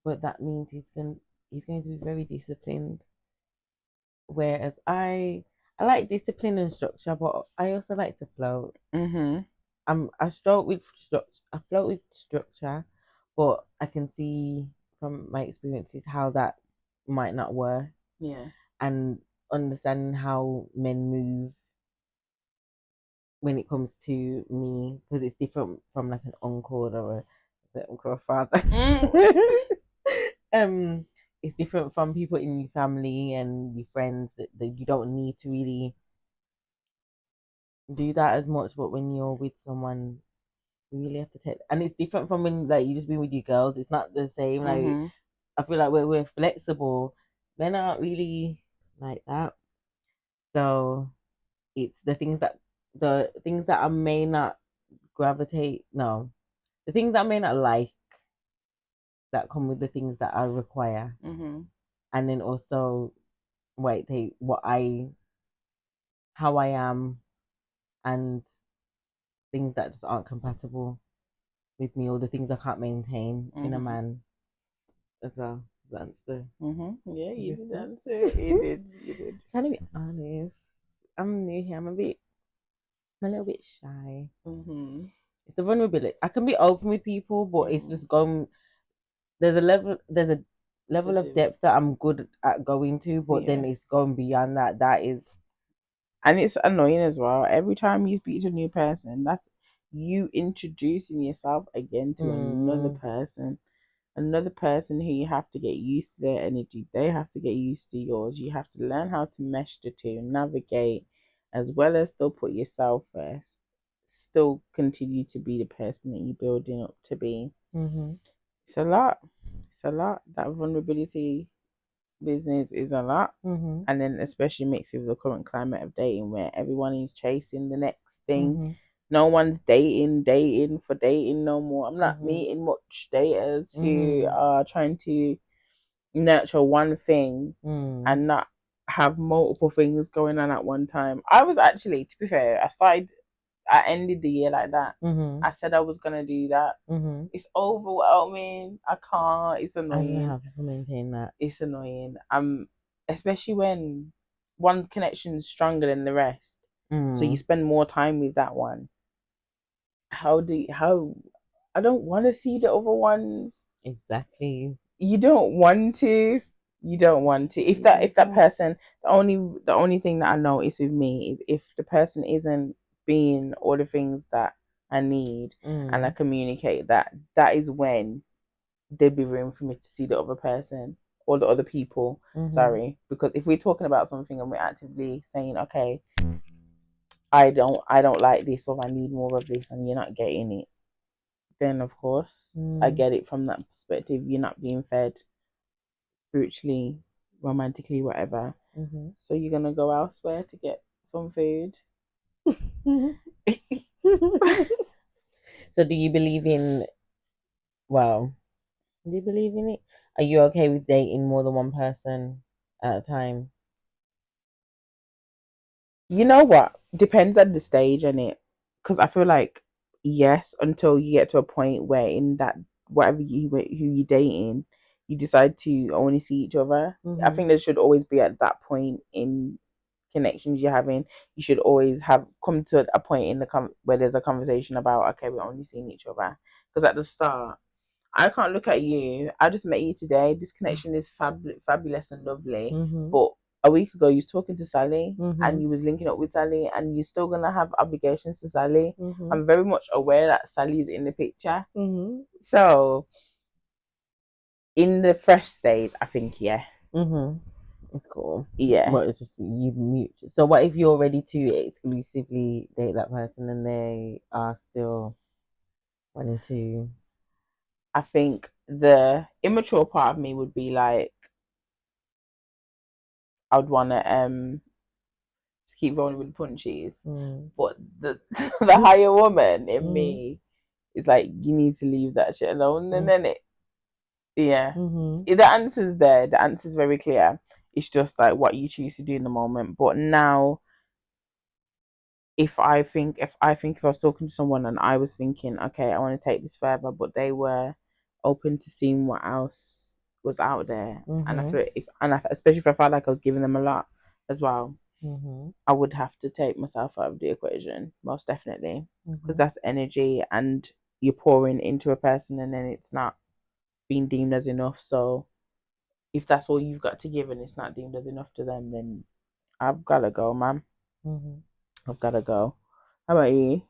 But that means he's going to be very disciplined. Whereas I like discipline and structure, but I also like to float. I float with structure, but I can see from my experiences how that might not work. Yeah. And understanding how men move when it comes to me, because it's different from like an uncle or a father. It's different from people in your family and your friends that you don't need to really do that as much. But when you're with someone, you really have to take, and it's different from when like you just been with your girls. It's not the same. Like I feel like we're flexible. Men aren't really like that. So it's the things that I may not gravitate. No, the things I may not like that come with the things that I require, and then also how I am, and things that just aren't compatible with me, or the things I can't maintain in a man. as well. That's the yeah, you did answer it. You did. Trying to be honest, I'm new here. I'm a little bit shy. It's the vulnerability. I can be open with people, but it's just going. There's a level of depth that I'm good at going to, but then it's going beyond that. That is, and it's annoying as well. Every time you speak to a new person, that's you introducing yourself again to another person who you have to get used to their energy. They have to get used to yours. You have to learn how to mesh the two, navigate, as well as still put yourself first. Still continue to be the person that you're building up to be. It's a lot. It's a lot. That vulnerability business is a lot. And then especially mixed with the current climate of dating where everyone is chasing the next thing. No one's dating for dating no more. I'm not meeting much daters who are trying to nurture one thing and not have multiple things going on at one time. I was actually, to be fair, I ended the year like that. I said I was gonna do that. It's overwhelming. I can't. It's annoying. I don't know how people maintain that. It's annoying. Especially when one connection is stronger than the rest. So you spend more time with that one. How I don't want to see the other ones. Exactly. You don't want to. You don't want to. If that person, the only thing that I notice with me is if the person isn't being all the things that I need and I communicate that is when there'd be room for me to see the other person or the other people. Sorry, because if we're talking about something and we're actively saying, okay, I don't like this or I need more of this, and you're not getting it, then of course I get it from that perspective. You're not being fed spiritually, romantically, whatever. So you're gonna go elsewhere to get some food. So do you believe in? Well, do you believe in it? Are you okay with dating more than one person at a time? You know what? Depends on the stage and it, because I feel like yes, until you get to a point where in that whatever who you're dating, you decide to only see each other. I think there should always be at that point in connections you're having. You should always have come to a point in where there's a conversation about okay, we're only seeing each other, because at the start I can't look at you. I just met you today. This connection is fabulous and lovely. But a week ago, you was talking to Sally and you was linking up with Sally, and you're still gonna have obligations to Sally. I'm very much aware that Sally is in the picture. So, in the fresh stage, I think it's cool. Yeah. But it's just you mute. So, what if you're ready to exclusively date that person and they are still wanting to? I think the immature part of me would be like, I'd want to just keep rolling with the punches. But the the higher woman in me is like, you need to leave that shit alone. And then the answer's there. The answer's very clear. It's just like what you choose to do in the moment. But now, if I was talking to someone and I was thinking, okay, I want to take this further, but they were open to seeing what else was out there, and I feel especially if I felt like I was giving them a lot as well, I would have to take myself out of the equation, most definitely, because that's energy and you're pouring into a person, and then it's not being deemed as enough. So if that's all you've got to give and it's not deemed as enough to them, then I've gotta go, man. I've gotta go. How about you?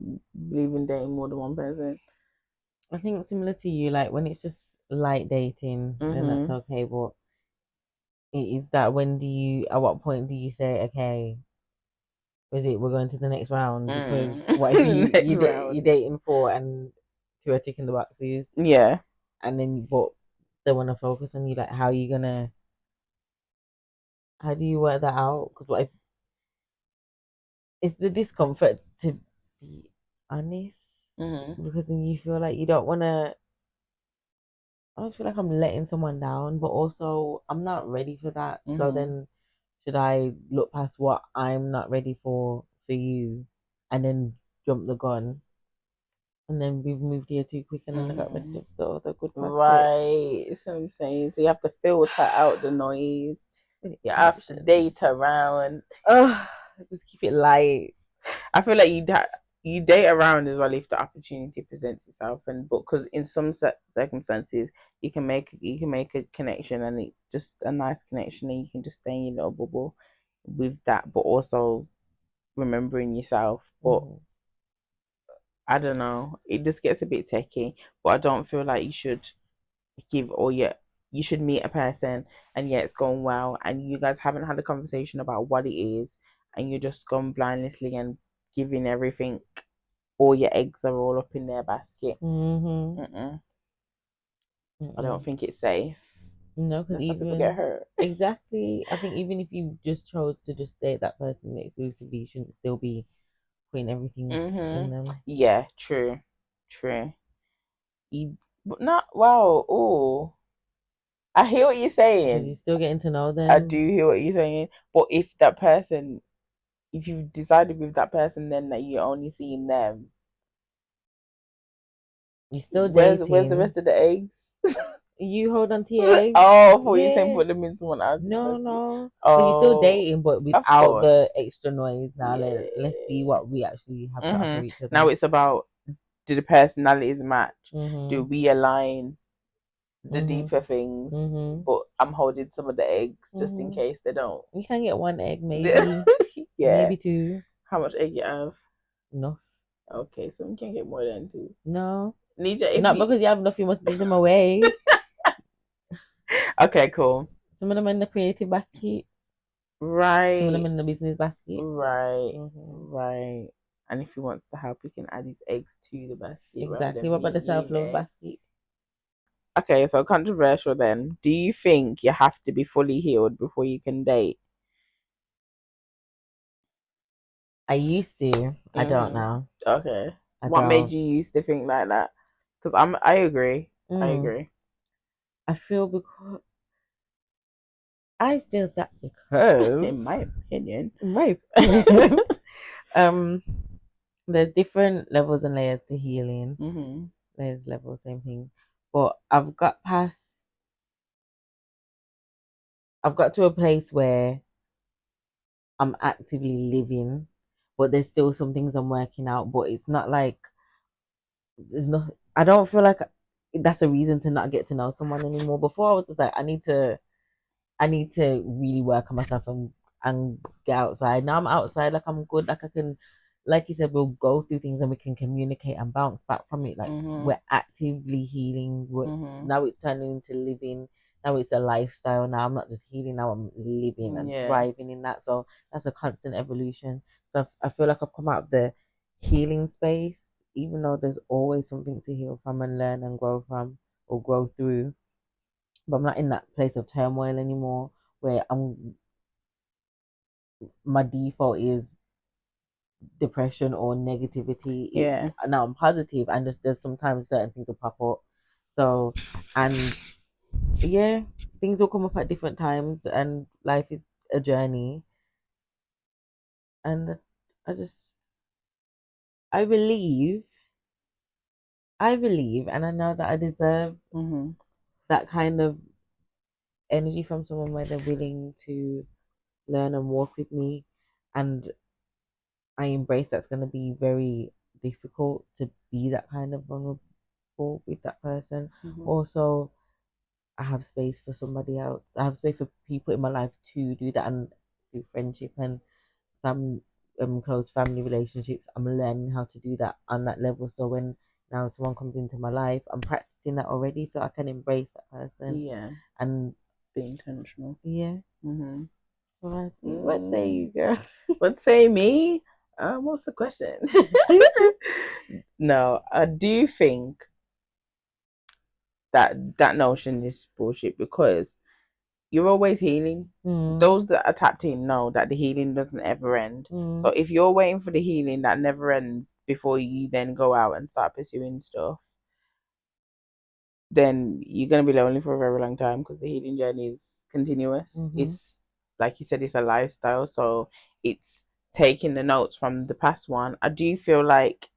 Believe in dating more than one person? I think similar to you, like when it's just light dating, then that's okay. But it is that at what point do you say, okay, we're going to the next round? Because what if you're dating for and two are ticking the boxes? Yeah. And then but they want to focus on you, like how do you work that out? Because what if it's the discomfort to be honest? Because then you feel like you don't want to. I don't feel like I'm letting someone down, but also I'm not ready for that. So then, should I look past what I'm not ready for you, and then jump the gun? And then we've moved here too quick, and then I got rid of the other good parts. Right, that's what I'm saying. So you have to filter out the noise. You have to date around. Just keep it light. I feel like you date around as well if the opportunity presents itself, and because in some circumstances you can make a connection and it's just a nice connection and you can just stay in your little bubble with that, but also remembering yourself. But I don't know, it just gets a bit techy. But I don't feel like you should give all your you should meet a person and yeah, it's going well and you guys haven't had a conversation about what it is and you're just gone blindlessly and giving everything, all your eggs are all up in their basket. I don't think it's safe. No, because even people get hurt. Exactly. I think even if you just chose to just date that person exclusively, you shouldn't still be putting everything in them. Yeah, true. But not wow. Oh, I hear what you're saying. You're still getting to know them. I do hear what you're saying. But if you've decided with that person, then that you're only seeing them, you're still dating. Where's the rest of the eggs? You hold on to your eggs. Oh, for you saying put them in someone else's. No. Oh, but you're still dating, but without the extra noise. Now let's see what we actually have to offer each other. Now it's about, do the personalities match? Do we align the deeper things? But I'm holding some of the eggs just in case they don't. You can get one egg, maybe. Yeah, maybe two. How much egg you have? Enough. Okay, so we can't get more than two. No. Not because you have enough, you must give them away. Okay, cool. Some of them in the creative basket. Right. Some of them in the business basket. Right. Right. And if he wants to help, he can add his eggs to the basket. Exactly. What about the self-love basket? Okay, so controversial then. Do you think you have to be fully healed before you can date? I used to. I don't now. Okay. What made you used to think like that? Because I agree. I agree. I feel that because in my opinion, there's different levels and layers to healing. There's levels, same thing. But I've got to a place where I'm actively living, but there's still some things I'm working out. But it's not like I don't feel like that's a reason to not get to know someone anymore. Before I was just like, I need to really work on myself and get outside. Now I'm outside, like I'm good, like I can, like you said, we'll go through things and we can communicate and bounce back from it. Like we're actively healing. Now it's turning into living. Now it's a lifestyle. Now I'm not just healing. Now I'm living and thriving in that. So that's a constant evolution. So I feel like I've come out of the healing space, even though there's always something to heal from and learn and grow from or grow through. But I'm not in that place of turmoil anymore where my default is depression or negativity. Now I'm positive and there's sometimes certain things will pop up. So, and yeah, things will come up at different times and life is a journey. And I believe and I know that I deserve that kind of energy from someone where they're willing to learn and walk with me, and I embrace that's going to be very difficult to be that kind of vulnerable with that person. Also, I have space for somebody else. I have space for people in my life to do that, and through friendship and close family relationships, I'm learning how to do that on that level. So when now someone comes into my life, I'm practicing that already, so I can embrace that person. Yeah, and be intentional. Yeah. What say you, girl? What say me? What's the question? No, I do think that notion is bullshit because you're always healing. Those that are tapped in know that the healing doesn't ever end. So if you're waiting for the healing that never ends before you then go out and start pursuing stuff, then you're going to be lonely for a very long time because the healing journey is continuous. It's like you said, it's a lifestyle. So it's taking the notes from the past one. I do feel like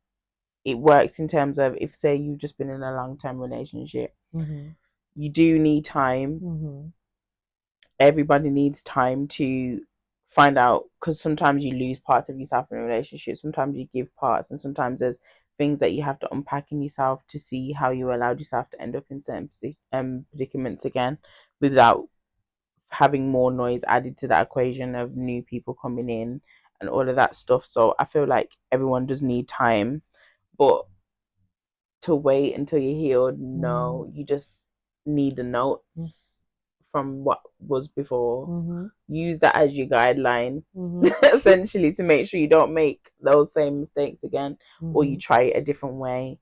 it works in terms of, if say you've just been in a long-term relationship, Mm-hmm. you do need time. Mm-hmm. Everybody needs time to find out, because sometimes you lose parts of yourself in a relationship, sometimes you give parts, and sometimes there's things that you have to unpack in yourself to see how you allowed yourself to end up in certain predicaments again, without having more noise added to that equation of new people coming in and all of that stuff. So I feel like everyone does need time, but to wait until you're healed, no, you just need the notes from what was before. Use that as your guideline, essentially, to make sure you don't make those same mistakes again, or you try it a different way.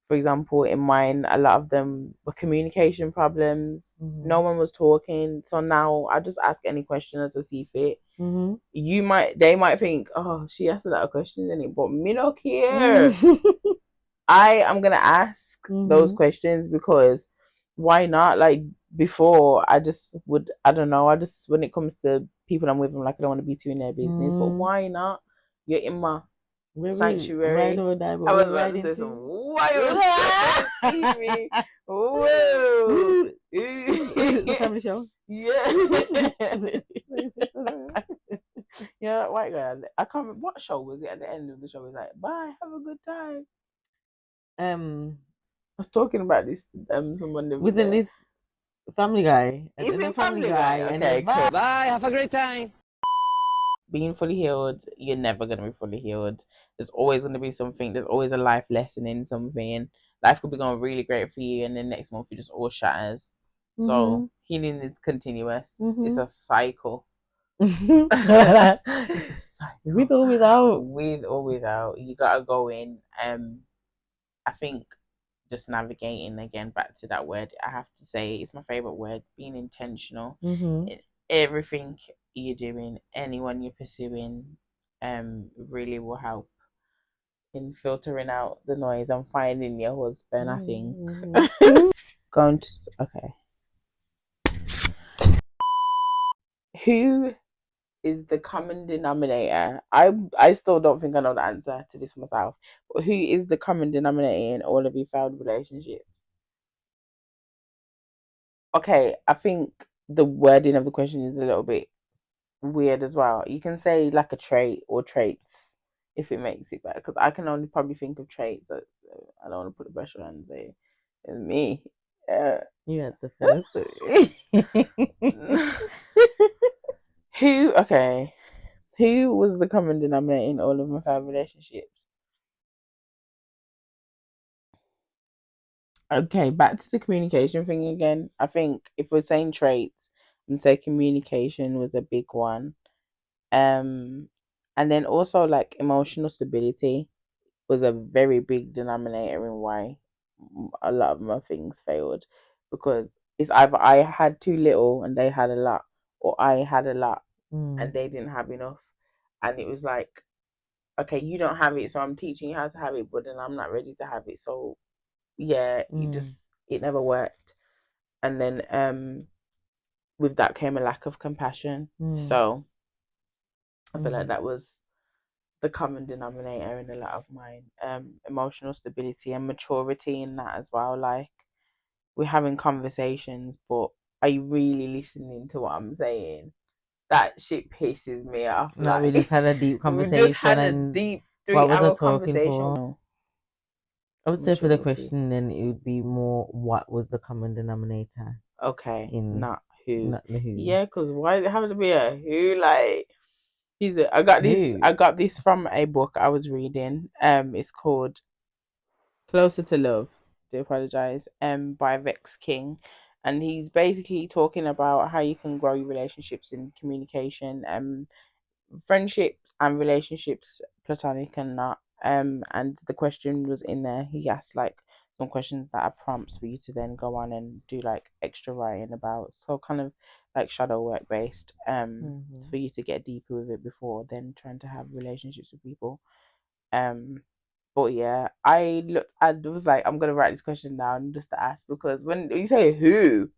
For example, in mine, a lot of them were communication problems. No one was talking. So now I just ask any question as I see fit. They might think, oh, she asked a lot of questions in it, but me no care. I am gonna ask those questions, because why not? Like before, I just would, I don't know, I just, when it comes to people I'm with, I'm like, I don't want to be too in their business, but why not? You're in my sanctuary. I was about to say some wild stuff. TV. Whoa. The family show. Yeah. Yeah, that white guy. I can't remember what show was it. At the end of the show, was like, bye, have a good time. I was talking about this someone within this Family Guy. It's in Family Guy. Okay, cool. Bye, have a great time. Being fully healed, you're never gonna be fully healed. There's always gonna be something. There's always a life lesson in something. Life could be going really great for you, and then next month you just all shatters. So healing is continuous. It's a cycle. It's a cycle. With or without. With or without, you gotta go in. I think just navigating, again, back to that word, I have to say it's my favorite word, being intentional in everything you're doing, anyone you're pursuing, really will help in filtering out the noise and finding your husband, I think. Going to, okay, who is the common denominator? I still don't think I know the answer to this myself, but who is the common denominator in all of your failed relationships? Okay, I think the wording of the question is a little bit weird as well. You can say like a trait or traits if it makes it better, because I can only probably think of traits. I don't want to put the pressure on and say it's me. You answer first. Who was the common denominator in all of my failed relationships? Okay, back to the communication thing again. I think if we're saying traits, and say communication was a big one. And then also like emotional stability was a very big denominator in why a lot of my things failed, because it's either I had too little and they had a lot, or I had a lot and they didn't have enough. And it was like, okay, you don't have it, so I'm teaching you how to have it, but then I'm not ready to have it. So yeah, it never worked. And then with that came a lack of compassion. So I feel like that was the common denominator in a lot of mine. Emotional stability and maturity in that as well. Like, we're having conversations, but are you really listening to what I'm saying? That shit pisses me off. No, like, we just had a deep conversation. We just had a deep 3-hour conversation. I would say for the question, then it would be more, what was the common denominator? Okay, not who. Not the who. Yeah, because why is it having to be a who? Like, I got this from a book I was reading. It's called Closer to Love. Do apologize. By Vex King, and he's basically talking about how you can grow your relationships in communication, friendships and relationships, platonic and not. And the question was in there. He asked like some questions that are prompts for you to then go on and do like extra writing about. So kind of like shadow work based. For you to get deeper with it before then trying to have relationships with people. But yeah, I was like, I'm gonna write this question down just to ask, because when you say who,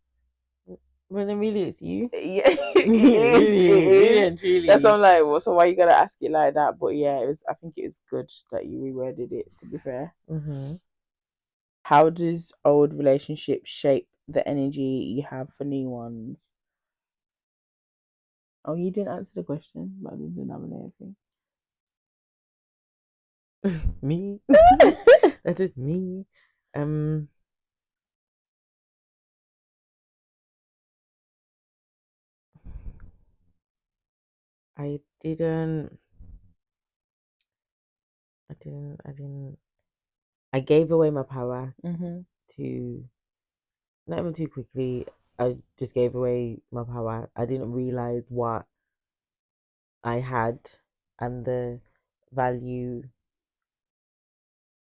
When really it's you. Yeah, it is. Really. That's what I'm like. Well, so why you gotta ask it like that? But yeah, it was. I think it was good that you reworded it. To be fair. How does old relationships shape the energy you have for new ones? Oh, you didn't answer the question, but I didn't have anything. Me. That is me. I didn't. I gave away my power to, not even too quickly. I just gave away my power. I didn't realize what I had and the value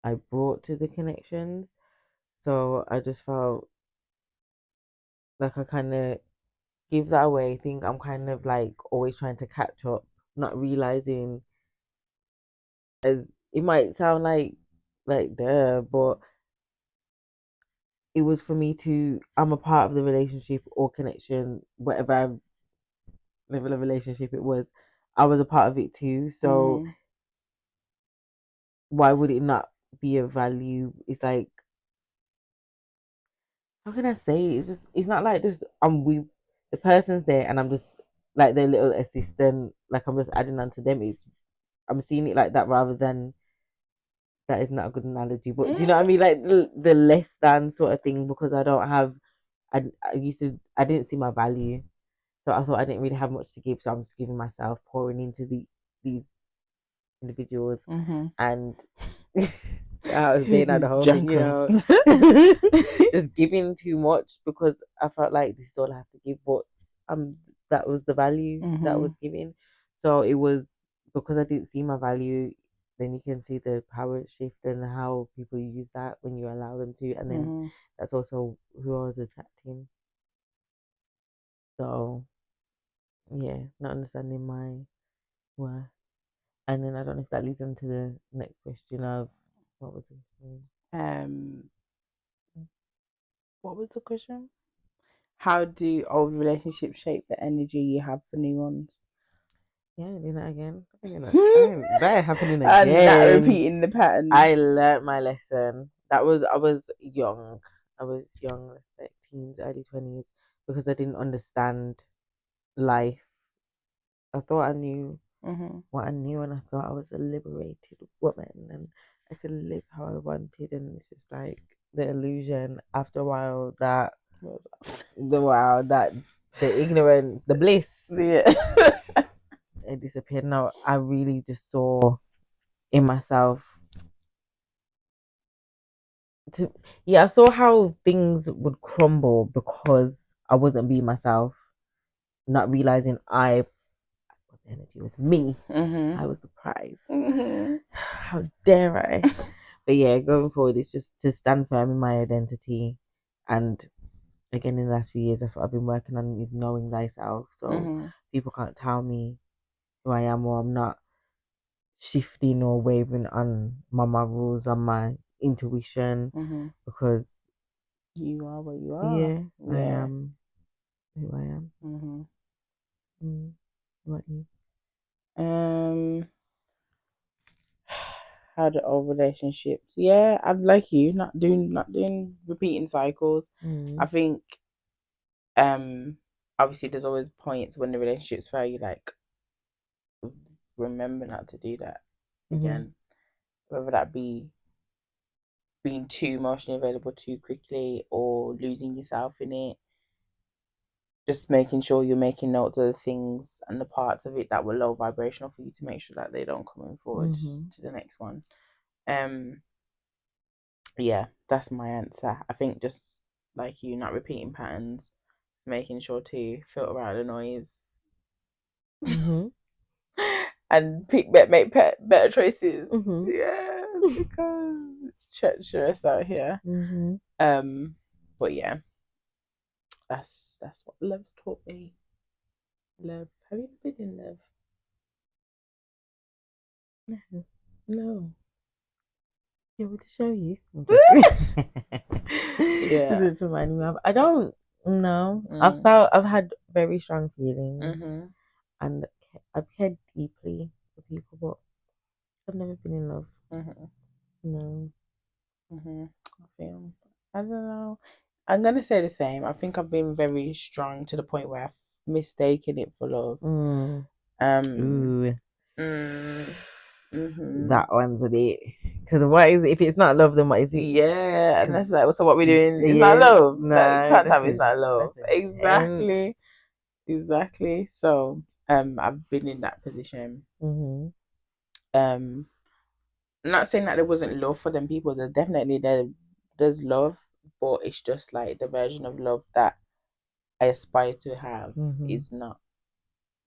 I brought to the connections. So I just felt like I kind of give that away. I think I'm kind of like always trying to catch up, not realizing, as it might sound like duh, but it was for me to, I'm a part of the relationship or connection, whatever level of relationship it was, I was a part of it too. So why would it not be of value? It's like, how can I say it? It's just, it's not like just I'm with the person's there and I'm just like their little assistant, like I'm just adding on to them. It's, I'm seeing it like that rather than, that is not a good analogy, but do you know what I mean? Like the less than sort of thing, because I don't have, I didn't see my value. So I thought I didn't really have much to give. So I'm just giving myself, pouring into these individuals. And I was being at the home, and, you know, just giving too much because I felt like this is all I have to give. But that was the value that was given. So it was because I didn't see my value. Then you can see the power shift and how people use that when you allow them to. And then that's also who I was attracting. So yeah, not understanding my worth. And then I don't know if that leads on to the next question of what was it? What was the question? How do old relationships shape the energy you have for new ones? Yeah, doing that again. That happening again. And not repeating the patterns. I learned my lesson. I was young. Like teens, early 20s, because I didn't understand life. I thought I knew what I knew, and I thought I was a liberated woman and I could live how I wanted. And it's just like the illusion. After a while, that the ignorance, the bliss, it disappeared. Now I really just saw in myself. I saw how things would crumble because I wasn't being myself, not realizing I put the energy with me. I was the prize. How dare I? But yeah, going forward, it's just to stand firm in my identity. And again, in the last few years, that's what I've been working on, is knowing thyself. So people can't tell me who I am, or I'm not shifting or wavering on my morals, on my intuition, because you are what you are. Yeah, I am who I am. What about you? How do old relationships? Yeah, I'm like you, not doing repeating cycles. I think obviously there's always points when the relationship's fair, you like remember not to do that again. Whether that be being too emotionally available too quickly or losing yourself in it. Just making sure you're making notes of the things and the parts of it that were low vibrational for you to make sure that they don't come forward to the next one. Yeah, that's my answer. I think just like you, not repeating patterns, making sure to filter out the noise, and make better choices. Yeah, because it's treacherous out here. But yeah, that's what love's taught me. Love. Have you ever been in love? No. Yeah, to show you. Yeah. It's reminding me of. I don't. No, Mm. I've had very strong feelings, Mm-hmm. and I've cared deeply for people, but I've never been in love. Mm-hmm. No. Mm-hmm. I don't know. I'm gonna say the same. I think I've been very strong to the point where I've mistaken it for love. Mm. Um. Ooh, Mm-hmm. that one's a bit. Because what is it? If it's not love, then what is it? Yeah, and 'Cause that's like, so what we're doing? It's not yeah, love. Like, you no, can't tell me it's not love. that's intense. Exactly. Exactly. So, I've been in that position. Mm-hmm. I'm not saying that there wasn't love for them people. There's love, but it's just like the version of love that I aspire to have Mm-hmm. is not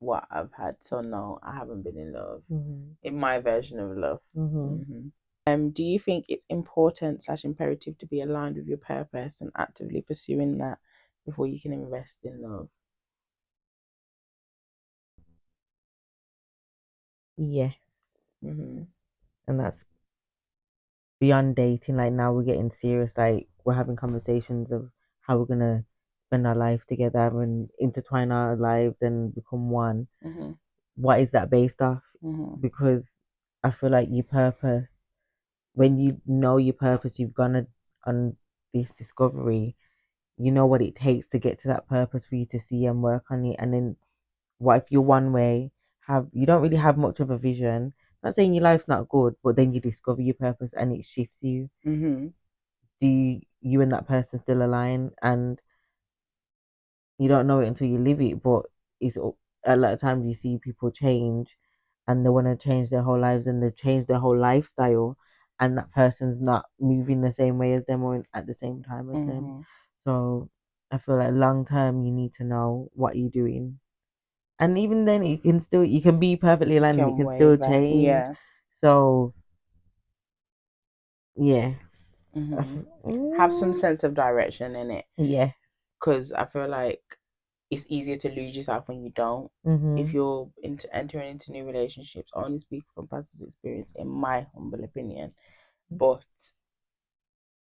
what I've had. So no, I haven't been in love Mm-hmm. in my version of love. Mm-hmm. Mm-hmm. Do you think it's important / imperative to be aligned with your purpose and actively pursuing that before you can invest in love? Yes. Mm-hmm. And that's beyond dating. Like now we're getting serious. Like we're having conversations of how we're gonna spend our life together and intertwine our lives and become one. Mm-hmm. What is that based off? Mm-hmm. Because I feel like your purpose, when you know your purpose, you've gone on this discovery, you know what it takes to get to that purpose for you to see and work on it. And then what if you're one way, you don't really have much of a vision? Not saying your life's not good, but then you discover your purpose and it shifts you. Mm-hmm. Do you and that person still align? And you don't know it until you live it, but it's a lot of times you see people change and they want to change their whole lives and they change their whole lifestyle, and that person's not moving the same way as them or at the same time as them. Mm-hmm. So I feel like long term you need to know what you're doing, and even then you can be perfectly You aligned and it can can still waver. change. Yeah. So yeah. Mm-hmm. Have some sense of direction in it. Yes. Because I feel like it's easier to lose yourself when you don't. Mm-hmm. If you're entering into new relationships, I only speak from personal experience, in my humble opinion. But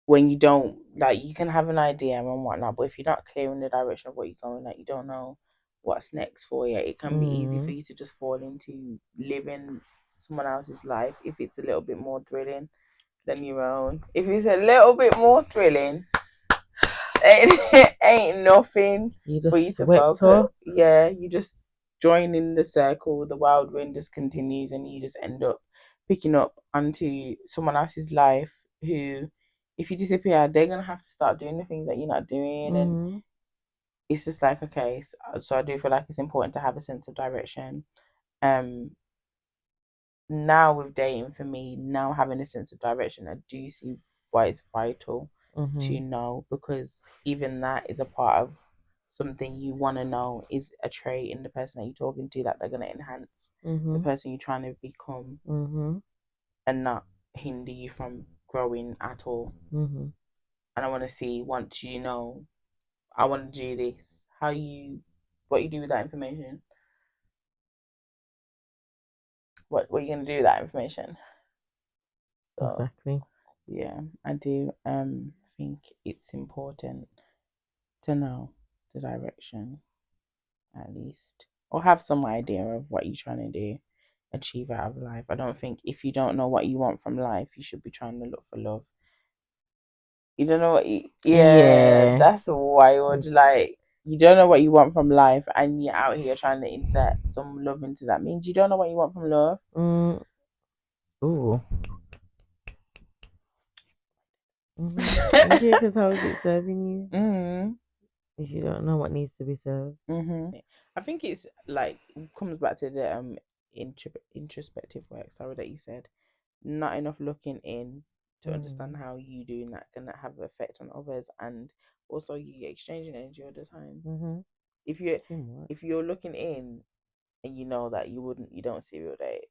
when you don't, like, you can have an idea and whatnot, but if you're not clear in the direction of what you're going, like, you don't know what's next for you, it can be easy for you to just fall into living someone else's life if it's a little bit more thrilling than your own. If it's a little bit more thrilling, ain't nothing You for just you to swept focus. up. Yeah, you just join in the circle, the wild wind just continues, and you just end up picking up onto someone else's life who, if you disappear, they're gonna have to start doing the things that you're not doing. And it's just like, okay, so I do feel like it's important to have a sense of direction. Now with dating, for me, now having a sense of direction, I do see why it's vital to know, because even that is a part of something you want to know is a trait in the person that you're talking to, that they're going to enhance the person you're trying to become and not hinder you from growing at all. And I want to see, once you know, I want to do this, what you do with that information. What are you going to do with that information? So, Exactly. yeah, I do think it's important to know the direction, at least, or have some idea of what you're trying to do, achieve out of life. I don't think if you don't know what you want from life, you should be trying to look for love. You don't know Yeah. that's wild. Like, you don't know what you want from life and you're out here trying to insert some love into that. Means you don't know what you want from love. Ooh. Yeah, because how is it serving you? If you don't know what needs to be served. I think it's like, comes back to the introspective work, sorry, that you said. Not enough looking in to understand how you doing that can have an effect on others, and also you exchanging energy all the time. If you're looking in and you know that you don't serial date.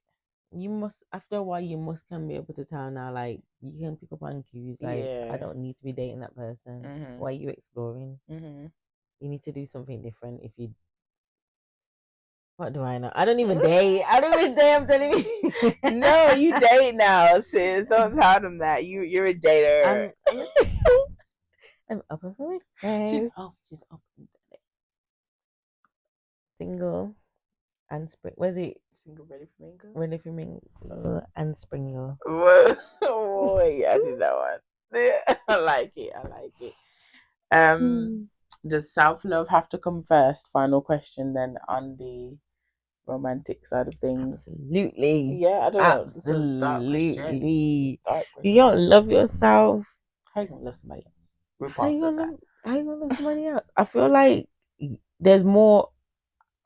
You must, after a while, can be able to tell now. Like you can pick up on cues. Like I don't need to be dating that person. Why are you exploring? You need to do something different. If you, what do I know? I don't even date. I don't even date. I'm telling you. No, you date now, sis. Don't tell them that you're a dater. I'm open for my friends. She's open today. Single and spring. Was it Single, ready for mingle? ready for mingle and sprinkle? Oh, yeah, I did that one. I like it. Does self-love have to come first? Final question then on the romantic side of things. Absolutely. Yeah, I don't know. Absolutely. Dark You don't love yourself. How you gonna love somebody else? How you gonna love somebody else? I feel like there's more.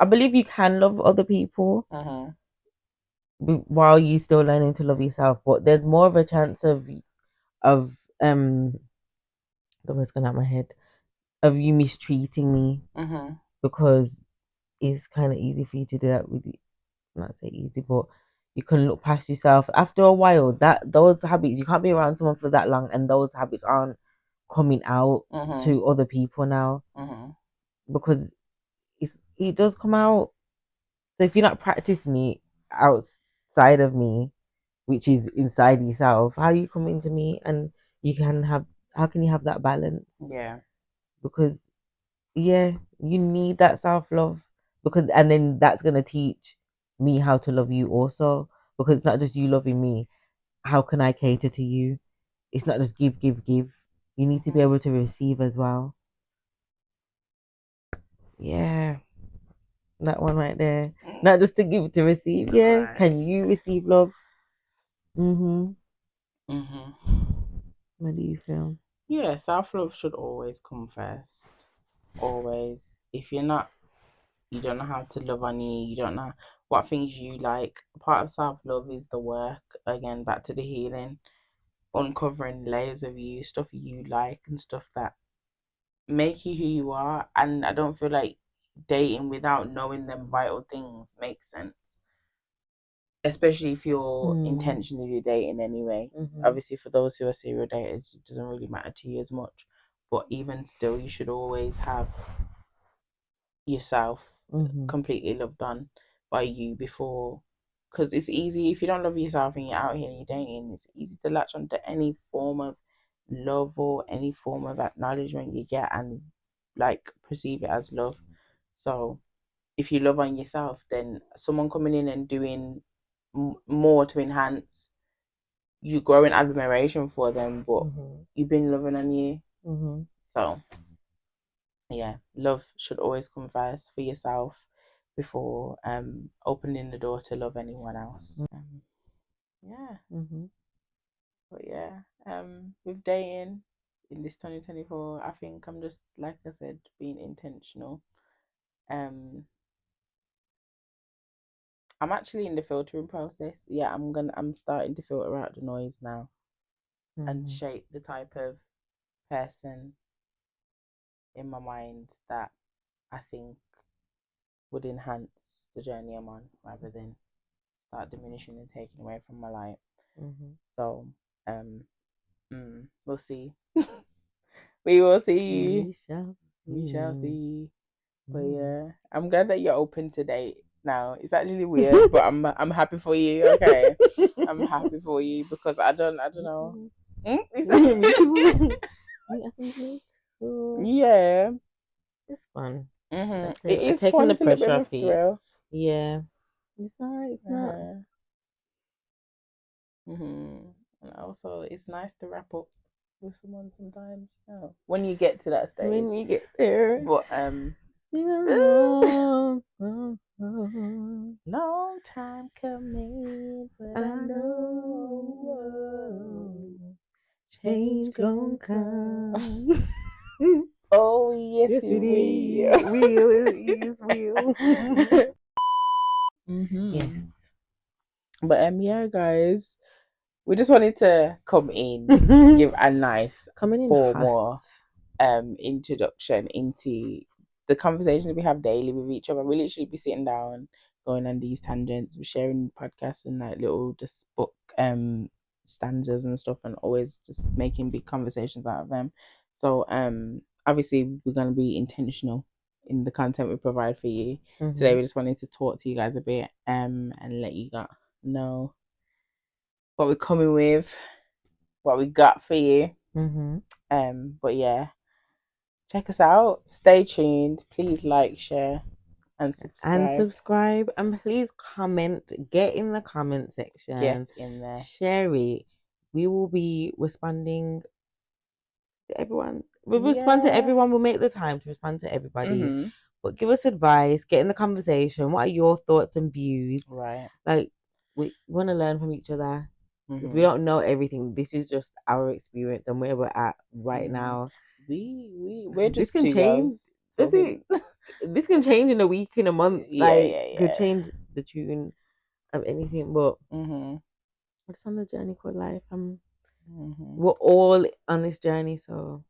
I believe you can love other people while you still learning to love yourself, but there's more of a chance of the words going out my head, of you mistreating me, because it's kind of easy for you to do that with, not say easy, but you can look past yourself after a while. That those habits, you can't be around someone for that long and those habits aren't coming out to other people now, because it does come out. So if you're not practicing it outside of me, which is inside yourself, how you come into me and you can have, how can you have that balance? Yeah. Because yeah, you need that self-love, because, and then that's going to teach me how to love you also, because it's not just you loving me. How can I cater to you? It's not just give. You need to be able to receive as well. Yeah, that one right there. Not just to give, to receive. Yeah, right. Can you receive love? What do you feel? Yeah, self-love should always come first. Always. If you're not, you don't know how to love on you don't know what things you like. Part of self-love is the work. Again, back to the healing, uncovering layers of you, stuff you like and stuff that make you who you are. And I don't feel like dating without knowing them vital things makes sense, especially if you're intentionally dating anyway. Obviously, for those who are serial daters, it doesn't really matter to you as much, but even still, you should always have yourself completely loved on by you before, because it's easy if you don't love yourself and you're out here and you're dating, it's easy to latch onto any form of love or any form of acknowledgement you get and like perceive it as love. So if you love on yourself, then someone coming in and doing more to enhance, you grow in admiration for them, but you've been loving on you. So yeah, love should always come first for yourself before opening the door to love anyone else. Yeah. But yeah, with dating in this 2024, I think I'm just, like I said, being intentional. I'm actually in the filtering process. Yeah, I'm starting to filter out the noise now and shape the type of person in my mind that I think would enhance the journey I'm on, rather than start diminishing and taking away from my light. So we'll see. We will see. We shall see. But yeah, I'm glad that you're open to date now. It's actually weird, but I'm happy for you. Okay, I'm happy for you because I don't know. Me too. Yeah, it's fun. It is taking fun. the It's a little bit pressure of a off you. thrill. Yeah, it's alright. It's not. And also, it's nice to wrap up with someone sometimes. When you get to that stage. When you get there. But it's been a long time coming, but I know change gon' come. Oh yes, yes it will. is. It is real. Yes. But yeah, guys, we just wanted to come in, give a nice formal introduction into the conversations we have daily with each other. We literally be sitting down, going on these tangents, we're sharing podcasts and like little just book stanzas and stuff, and always just making big conversations out of them. So obviously we're gonna be intentional in the content we provide for you. Today we just wanted to talk to you guys a bit and let you know what we're coming with, what we got for you. But yeah, check us out. Stay tuned. Please like, share, and subscribe. And please comment. Get in the comment section. Get in there. Share it. We will be responding to everyone. We'll respond to everyone. We'll make the time to respond to everybody. But give us advice. Get in the conversation. What are your thoughts and views? Right. Like, we want to learn from each other. We don't know everything. This is just our experience and where we're at right now. We're just two girls. This can change in a week, in a month. Could change the tune of anything. But it's on the journey called life. We're all on this journey, so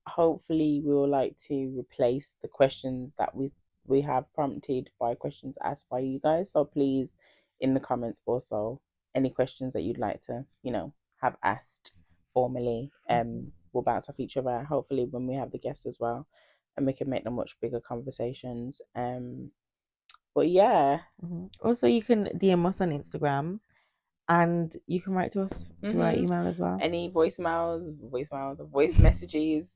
hopefully we'll like to replace the questions that we have prompted by questions asked by you guys. So please, in the comments also, any questions that you'd like to, have asked formally, we'll bounce off each other, hopefully when we have the guests as well, and we can make them much bigger conversations. But yeah. Also, you can DM us on Instagram, and you can write to us through our email as well. Any voice messages,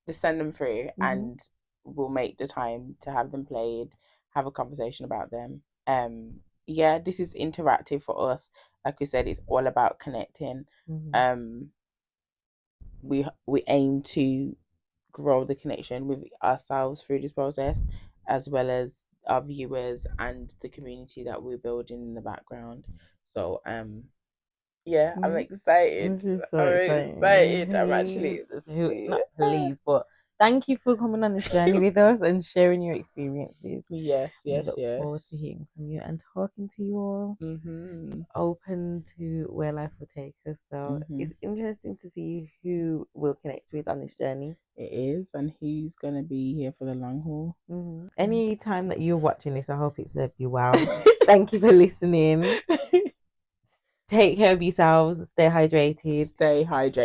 just send them through, and we'll make the time to have them played, have a conversation about them. This is interactive for us. Like we said, it's all about connecting. We aim to grow the connection with ourselves through this process, as well as our viewers and the community that we're building in the background. So I'm excited. Excited. I'm actually not pleased, but thank you for coming on this journey with us and sharing your experiences. Yes. Look forward to hearing from you and talking to you all. Open to where life will take us. So it's interesting to see who we'll connect with on this journey. It is, and who's gonna be here for the long haul. Any time that you're watching this, I hope it served you well. Thank you for listening. Take care of yourselves. Stay hydrated.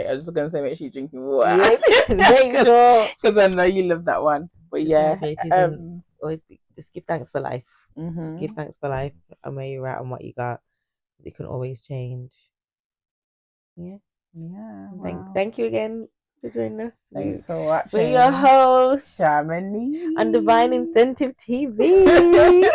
I was just gonna say, make sure you're drinking water. Make sure, because I know you love that one. But yeah, always just give thanks for life. Give thanks for life and where you're at and what you got. It can always change. Yeah. Wow. Thank you again for joining us. Thanks for watching. We're your hosts, Sham Neij on Divine Incentive TV.